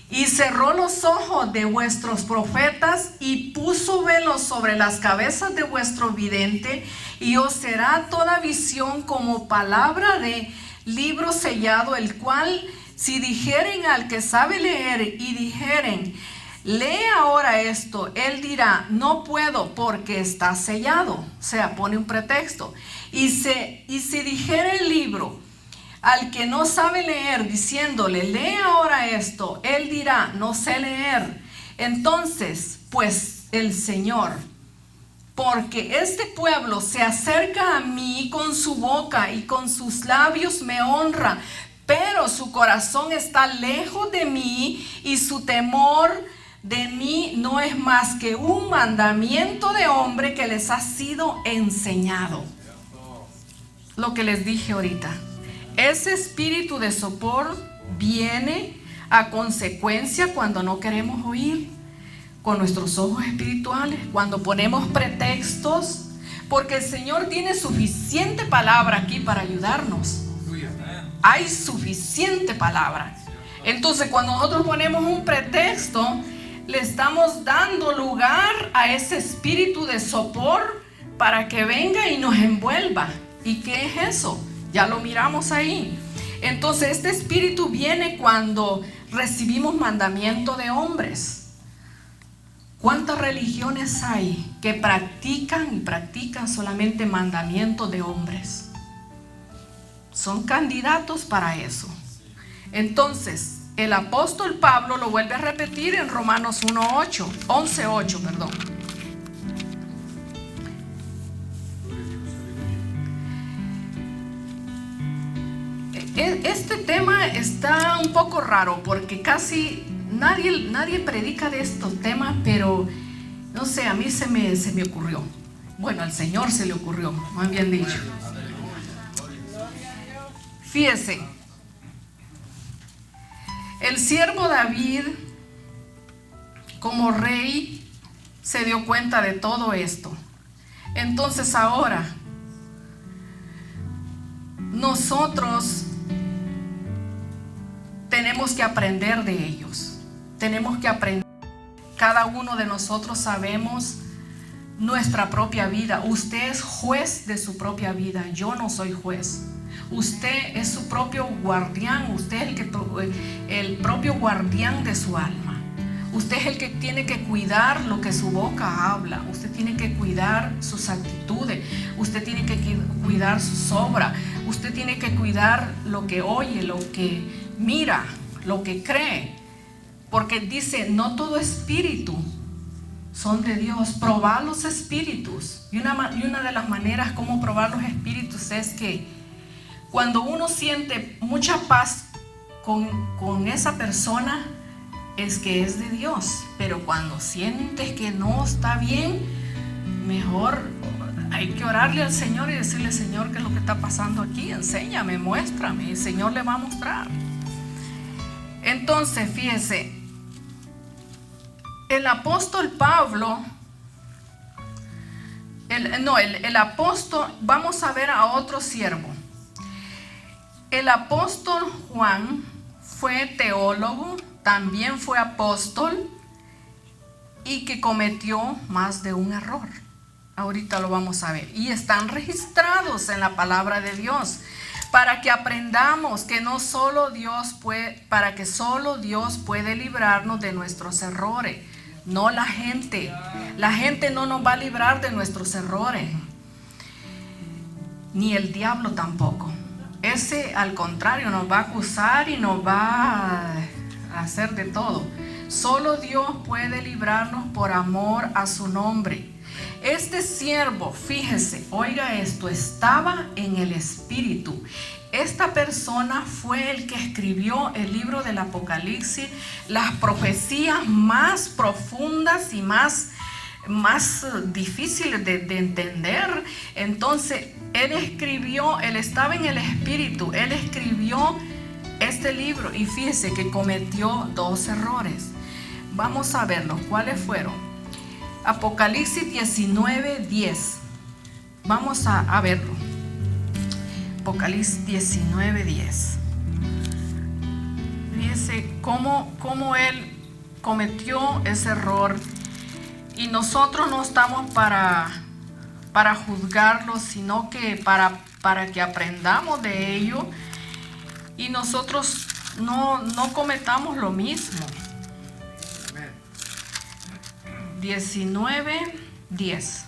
y cerró los ojos de vuestros profetas y puso velos sobre las cabezas de vuestro vidente, y os será toda visión como palabra de libro sellado, el cual si dijeren al que sabe leer y dijeren: lee ahora esto, él dirá: no puedo, porque está sellado. O sea, pone un pretexto. Y si dijere el libro al que no sabe leer, diciéndole: lee ahora esto, él dirá: no sé leer. Entonces, pues el Señor: porque este pueblo se acerca a mí con su boca y con sus labios me honra, pero su corazón está lejos de mí, y su temor de mí no es más que un mandamiento de hombre que les ha sido enseñado. Lo que les dije ahorita. Ese espíritu de sopor viene a consecuencia cuando no queremos oír con nuestros ojos espirituales, cuando ponemos pretextos, porque el Señor tiene suficiente palabra aquí para ayudarnos. Hay suficiente palabra. Entonces, cuando nosotros ponemos un pretexto, le estamos dando lugar a ese espíritu de sopor para que venga y nos envuelva. ¿Y qué es eso? Ya lo miramos ahí. Entonces, este espíritu viene cuando recibimos mandamiento de hombres. ¿Cuántas religiones hay que practican solamente mandamientos de hombres? Son candidatos para eso. Entonces, el apóstol Pablo lo vuelve a repetir en Romanos 11:8, perdón. Este tema está un poco raro porque casi nadie predica de estos temas, pero no sé, a mí se me ocurrió. Bueno, al Señor se le ocurrió, más bien dicho. Fíjese, el siervo David, como rey, se dio cuenta de todo esto. Entonces ahora nosotros tenemos que aprender de ellos. Tenemos que aprender. Cada uno de nosotros sabemos nuestra propia vida. Usted es juez de su propia vida. Yo no soy juez. Usted es su propio guardián. Usted es el propio guardián de su alma. Usted es el que tiene que cuidar lo que su boca habla. Usted tiene que cuidar sus actitudes. Usted tiene que cuidar sus obras. Usted tiene que cuidar lo que oye, lo que mira, lo que cree. Porque dice, no todo espíritu son de Dios. Probar los espíritus. Y una de las maneras como probar los espíritus es que cuando uno siente mucha paz con esa persona, es que es de Dios. Pero cuando sientes que no está bien, mejor hay que orarle al Señor y decirle: Señor, ¿qué es lo que está pasando aquí? Enséñame, muéstrame. El Señor le va a mostrar. Entonces, fíjese, el apóstol Pablo, el apóstol, vamos a ver a otro siervo. El apóstol Juan fue teólogo, también fue apóstol y que cometió más de un error. Ahorita lo vamos a ver. Y están registrados en la palabra de Dios para que aprendamos que no solo Dios puede, para que solo Dios puede librarnos de nuestros errores. No la gente. La gente no nos va a librar de nuestros errores. Ni el diablo tampoco. Ese, al contrario, nos va a acusar y nos va a hacer de todo. Solo Dios puede librarnos por amor a su nombre. Este siervo, fíjese, oiga esto, estaba en el Espíritu. Esta persona fue el que escribió el libro del Apocalipsis, las profecías más profundas y más difíciles de entender. Entonces, él estaba en el Espíritu, él escribió este libro y fíjese que cometió 2 errores. Vamos a verlos, ¿cuáles fueron? Apocalipsis 19:10. Vamos a verlo. Apocalipsis 19:10. Fíjese cómo él cometió ese error. Y nosotros no estamos para juzgarlo, sino que para que aprendamos de ello y nosotros no cometamos lo mismo. 19:10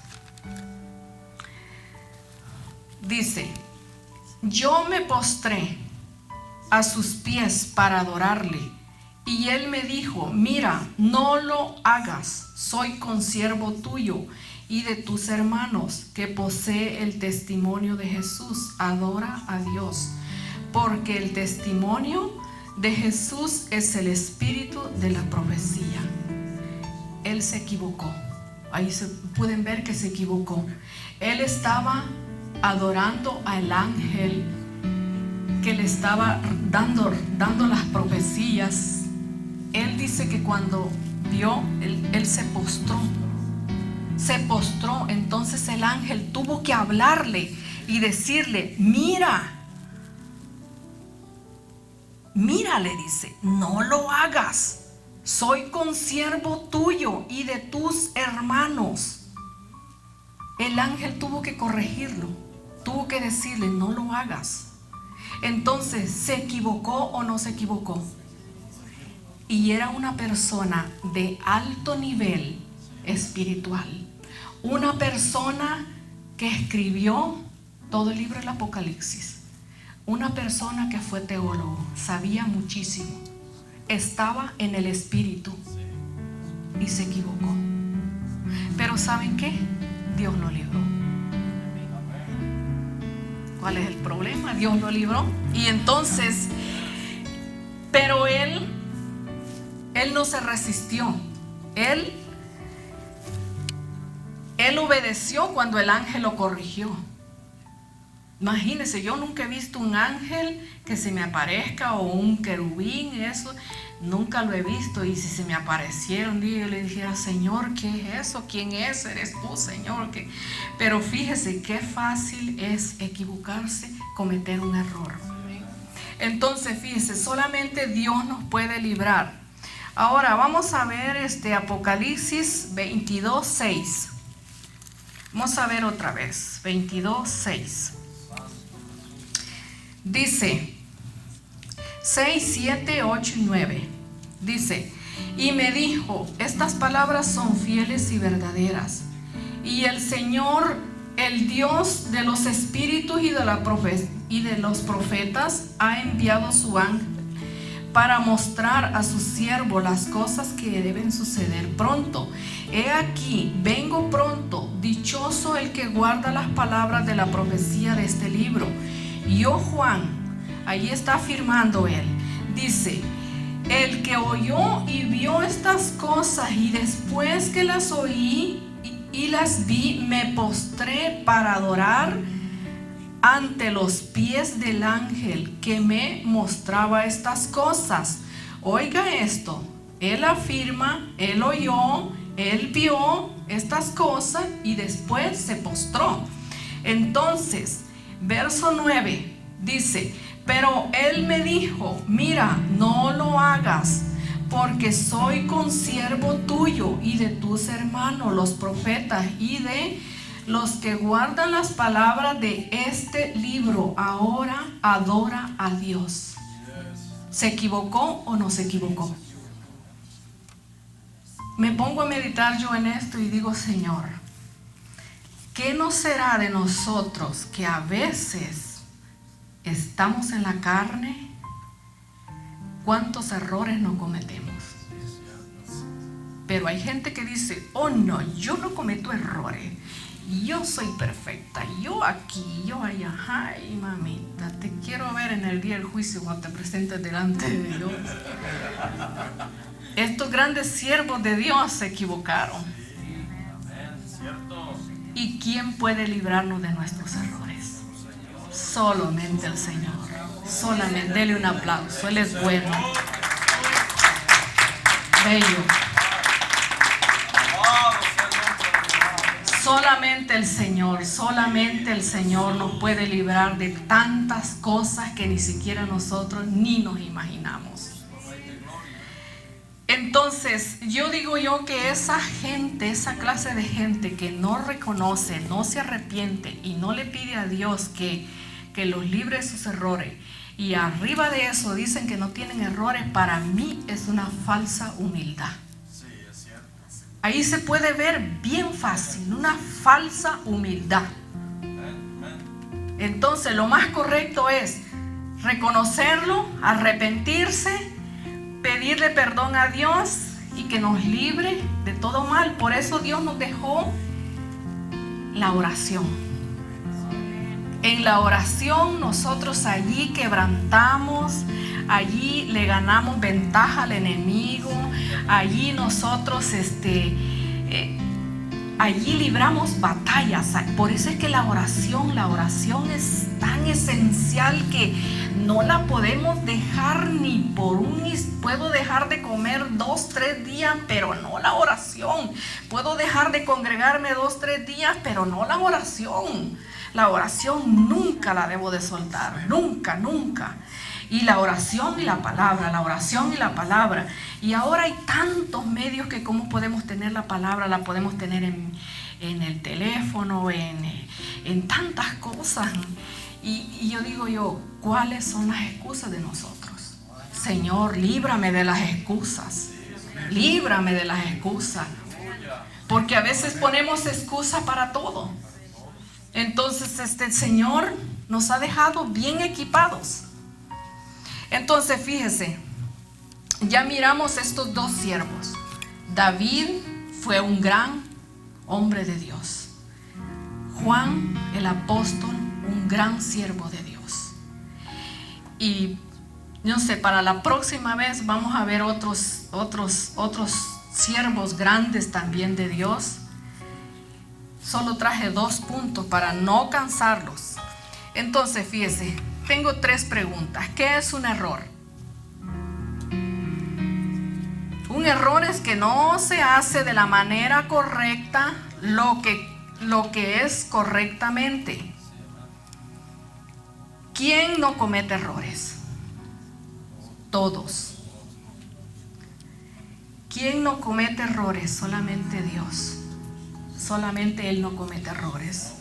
dice: yo me postré a sus pies para adorarle, y él me dijo: mira, no lo hagas, soy consiervo tuyo y de tus hermanos que posee el testimonio de Jesús. Adora a Dios, porque el testimonio de Jesús es el espíritu de la profecía. Él se equivocó. Ahí pueden ver que se equivocó. Él estaba adorando al ángel que le estaba dando las profecías. Él dice que cuando vio, él se postró. Entonces el ángel tuvo que hablarle y decirle: mira, le dice, no lo hagas. Soy consiervo tuyo y de tus hermanos. El ángel tuvo que corregirlo, tuvo que decirle: no lo hagas. Entonces, ¿se equivocó o no se equivocó? Y era una persona de alto nivel espiritual, una persona que escribió todo el libro del Apocalipsis, una persona que fue teólogo, sabía muchísimo. Estaba en el Espíritu y se equivocó. Pero ¿saben qué? Dios lo libró. ¿Cuál es el problema? Dios lo libró. Y entonces, pero él no se resistió. Él obedeció cuando el ángel lo corrigió. Imagínense, yo nunca he visto un ángel que se me aparezca o un querubín, eso nunca lo he visto. Y si se me apareciera un día, yo le dijera: Señor, ¿qué es eso? ¿Quién es? ¿Eres tú, Señor? ¿Qué? Pero fíjese qué fácil es equivocarse, cometer un error. Entonces, fíjese, solamente Dios nos puede librar. Ahora vamos a ver Apocalipsis 22:6. Vamos a ver otra vez, 22:6. Dice 6, 7, 8 y 9. Dice: y me dijo: estas palabras son fieles y verdaderas. Y el Señor, el Dios de los espíritus y de los profetas, ha enviado su ángel para mostrar a su siervo las cosas que deben suceder pronto. He aquí, vengo pronto, dichoso el que guarda las palabras de la profecía de este libro. Yo, Juan, ahí está afirmando él, dice: el que oyó y vio estas cosas, y después que las oí y las vi, me postré para adorar ante los pies del ángel que me mostraba estas cosas. Oiga esto, él afirma, él oyó, él vio estas cosas y después se postró. Entonces, verso 9 dice: pero él me dijo, mira, no lo hagas, porque soy consiervo tuyo y de tus hermanos los profetas y de los que guardan las palabras de este libro. Ahora adora a Dios. ¿Se equivocó o no se equivocó? Me pongo a meditar yo en esto y digo: Señor, ¿qué no será de nosotros que a veces estamos en la carne? ¿Cuántos errores no cometemos? Pero hay gente que dice: oh no, yo no cometo errores, yo soy perfecta, yo aquí, yo allá. Ay, mamita, te quiero ver en el día del juicio cuando te presentes delante de Dios. Estos grandes siervos de Dios se equivocaron. ¿Y quién puede librarnos de nuestros errores? Solamente el Señor. Solamente. Dele un aplauso, Él es bueno. Bello. Solamente el Señor nos puede librar de tantas cosas que ni siquiera nosotros ni nos imaginamos. Entonces, yo digo que esa gente, esa clase de gente que no reconoce, no se arrepiente y no le pide a Dios que los libre de sus errores, y arriba de eso dicen que no tienen errores, para mí es una falsa humildad. Ahí se puede ver bien fácil, una falsa humildad. Entonces, lo más correcto es reconocerlo, arrepentirse, pedirle perdón a Dios y que nos libre de todo mal. Por eso Dios nos dejó la oración. En la oración nosotros allí quebrantamos, allí le ganamos ventaja al enemigo, allí nosotros allí libramos batallas. Por eso es que la oración es tan esencial que no la podemos dejar ni por puedo dejar de comer 2-3 días, pero no la oración. Puedo dejar de congregarme 2-3 días, pero no la oración. La oración nunca la debo de soltar, nunca, nunca. Y la oración y la palabra, la oración y la palabra. Y ahora hay tantos medios que cómo podemos tener la palabra, la podemos tener en el teléfono, en tantas cosas. Y yo digo ¿cuáles son las excusas de nosotros? Señor, líbrame de las excusas. Líbrame de las excusas. Porque a veces ponemos excusa para todo. Entonces el Señor nos ha dejado bien equipados. Entonces fíjese, ya miramos estos dos siervos. David fue un gran hombre de Dios. Juan el apóstol, un gran siervo de Dios. Y no sé, para la próxima vez vamos a ver otros siervos grandes también de Dios. Solo traje 2 puntos para no cansarlos. Entonces fíjese, tengo 3 preguntas. ¿Qué es un error? Un error es que no se hace de la manera correcta lo que es correctamente. ¿Quién no comete errores? Todos. ¿Quién no comete errores? Solamente Dios. Solamente Él no comete errores.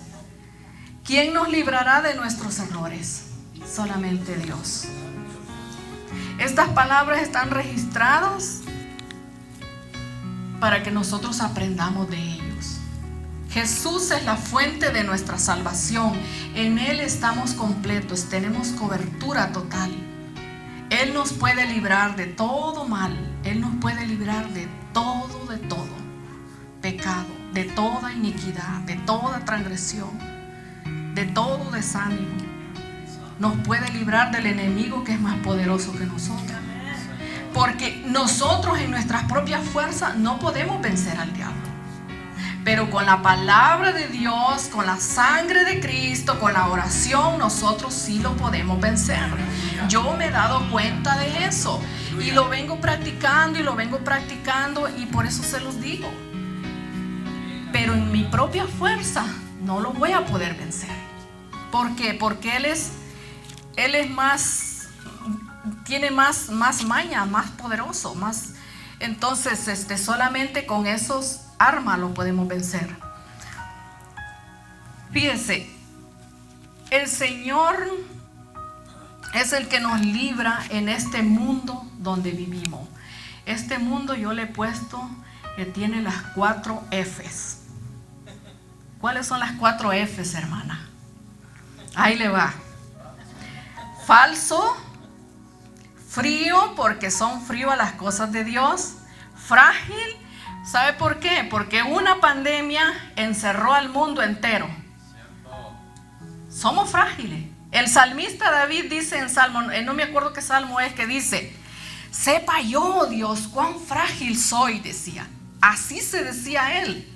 ¿Quién nos librará de nuestros errores? Solamente Dios. Estas palabras están registradas para que nosotros aprendamos de ellos. Jesús es la fuente de nuestra salvación. En Él estamos completos, tenemos cobertura total. Él nos puede librar de todo mal. Él nos puede librar de todo pecado, de toda iniquidad, de toda transgresión, de todo desánimo. Nos puede librar del enemigo que es más poderoso que nosotros. Porque nosotros en nuestras propias fuerzas no podemos vencer al diablo. Pero con la palabra de Dios, con la sangre de Cristo, con la oración, nosotros sí lo podemos vencer. Yo me he dado cuenta de eso y lo vengo practicando y por eso se los digo. Pero en mi propia fuerza no lo voy a poder vencer. ¿Por qué? Porque Él es más, tiene más maña, más poderoso, más. Entonces, solamente con esos armas lo podemos vencer. Fíjense, el Señor es el que nos libra en este mundo donde vivimos. Este mundo yo le he puesto que tiene las 4 Fs. ¿Cuáles son las 4 Fs, hermana? Ahí le va. Falso, frío, porque son frío a las cosas de Dios. Frágil, ¿sabe por qué? Porque una pandemia encerró al mundo entero. Somos frágiles. El salmista David dice en Salmo, no me acuerdo qué salmo es, que dice: sepa yo, Dios, cuán frágil soy, decía. Así se decía él.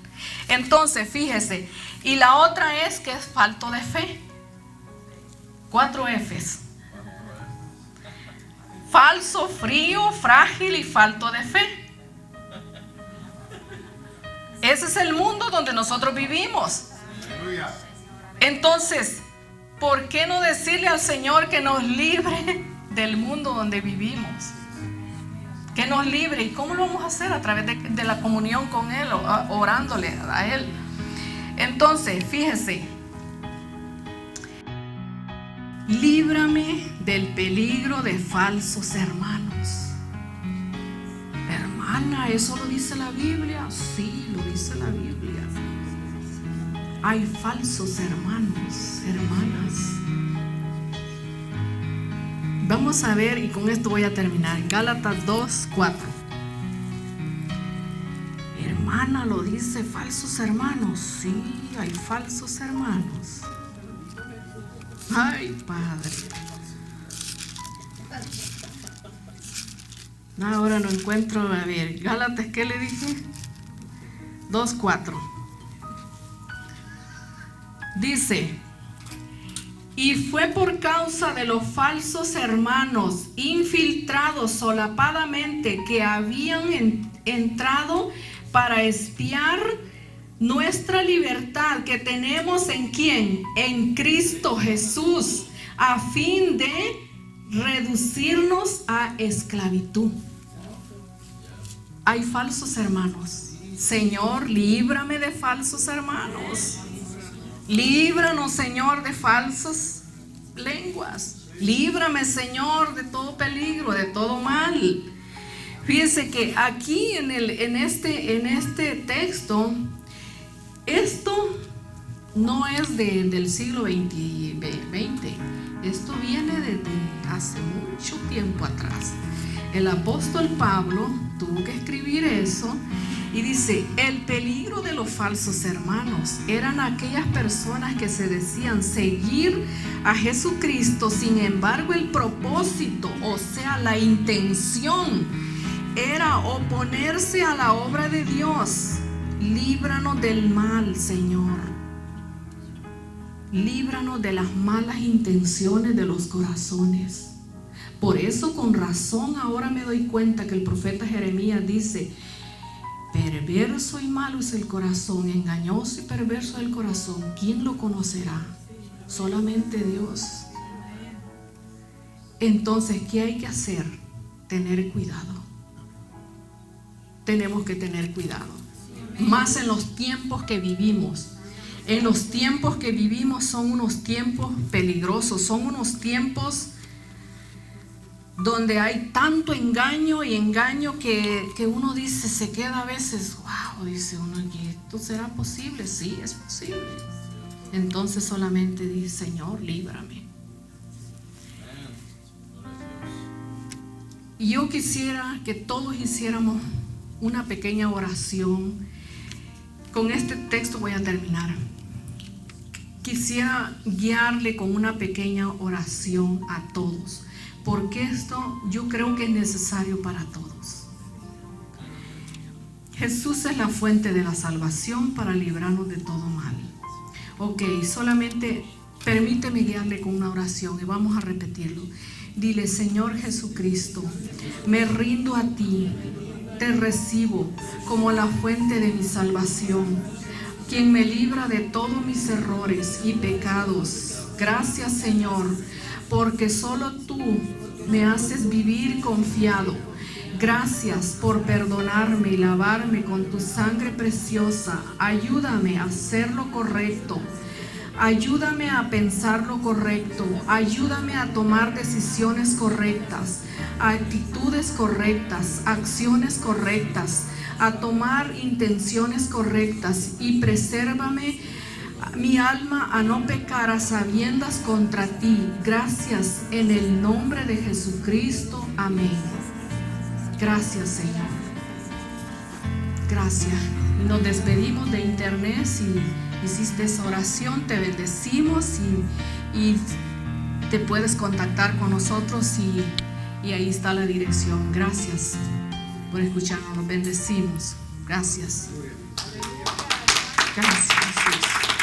Entonces, fíjese. Y la otra es que es falto de fe. 4 Fs. Falso, frío, frágil y falto de fe. Ese es el mundo donde nosotros vivimos. Entonces, ¿por qué no decirle al Señor que nos libre del mundo donde vivimos? Que nos libre. ¿Y cómo lo vamos a hacer? A través de la comunión con Él, orándole a Él. Entonces, fíjese. Líbrame del peligro de falsos hermanos. Hermana, ¿eso lo dice la Biblia? Sí, lo dice la Biblia. Hay falsos hermanos, hermanas. Vamos a ver, y con esto voy a terminar. Gálatas 2:4. Hermana, lo dice falsos hermanos. Sí, hay falsos hermanos. Ay, Padre. Ahora no encuentro. A ver, Gálatas, ¿qué le dije? 2:4. Dice: y fue por causa de los falsos hermanos infiltrados solapadamente que habían entrado para espiar nuestra libertad que tenemos en ¿quién? En Cristo Jesús, a fin de reducirnos a esclavitud. Hay falsos hermanos. Señor, líbrame de falsos hermanos. Líbranos, Señor, de falsas lenguas. Líbrame, Señor, de todo peligro, de todo mal. Fíjense que aquí en este texto, esto no es del siglo XX. Esto viene desde hace mucho tiempo atrás. El apóstol Pablo tuvo que escribir eso y dice: el peligro de los falsos hermanos eran aquellas personas que se decían seguir a Jesucristo, sin embargo el propósito, o sea, la intención, era oponerse a la obra de Dios. Líbranos del mal, Señor. Líbranos de las malas intenciones de los corazones. Por eso, con razón, ahora me doy cuenta que el profeta Jeremías dice: perverso y malo es el corazón, engañoso y perverso es el corazón. ¿Quién lo conocerá? Solamente Dios. Entonces, ¿qué hay que hacer? Tener cuidado. Tenemos que tener cuidado. Más en los tiempos que vivimos. En los tiempos que vivimos son unos tiempos peligrosos, son unos tiempos donde hay tanto engaño y engaño que uno dice, se queda a veces, wow, dice uno, ¿y esto será posible? Sí, es posible. Entonces solamente dice: Señor, líbrame. Y yo quisiera que todos hiciéramos una pequeña oración. Con este texto voy a terminar. Quisiera guiarle con una pequeña oración a todos, porque esto yo creo que es necesario para todos. Jesús es la fuente de la salvación para librarnos de todo mal. Ok, solamente permíteme guiarle con una oración y vamos a repetirlo. Dile: Señor Jesucristo, me rindo a ti, te recibo como la fuente de mi salvación, quien me libra de todos mis errores y pecados. Gracias, Señor, porque solo tú me haces vivir confiado. Gracias por perdonarme y lavarme con tu sangre preciosa. Ayúdame a hacer lo correcto. Ayúdame a pensar lo correcto. Ayúdame a tomar decisiones correctas, actitudes correctas, acciones correctas, a tomar intenciones correctas, y presérvame mi alma a no pecar a sabiendas contra ti. Gracias en el nombre de Jesucristo. Amén. Gracias, Señor. Gracias. Nos despedimos de internet. Si hiciste esa oración, te bendecimos y te puedes contactar con nosotros y ahí está la dirección. Gracias por escucharnos. Nos bendecimos. Gracias. Gracias, Jesús.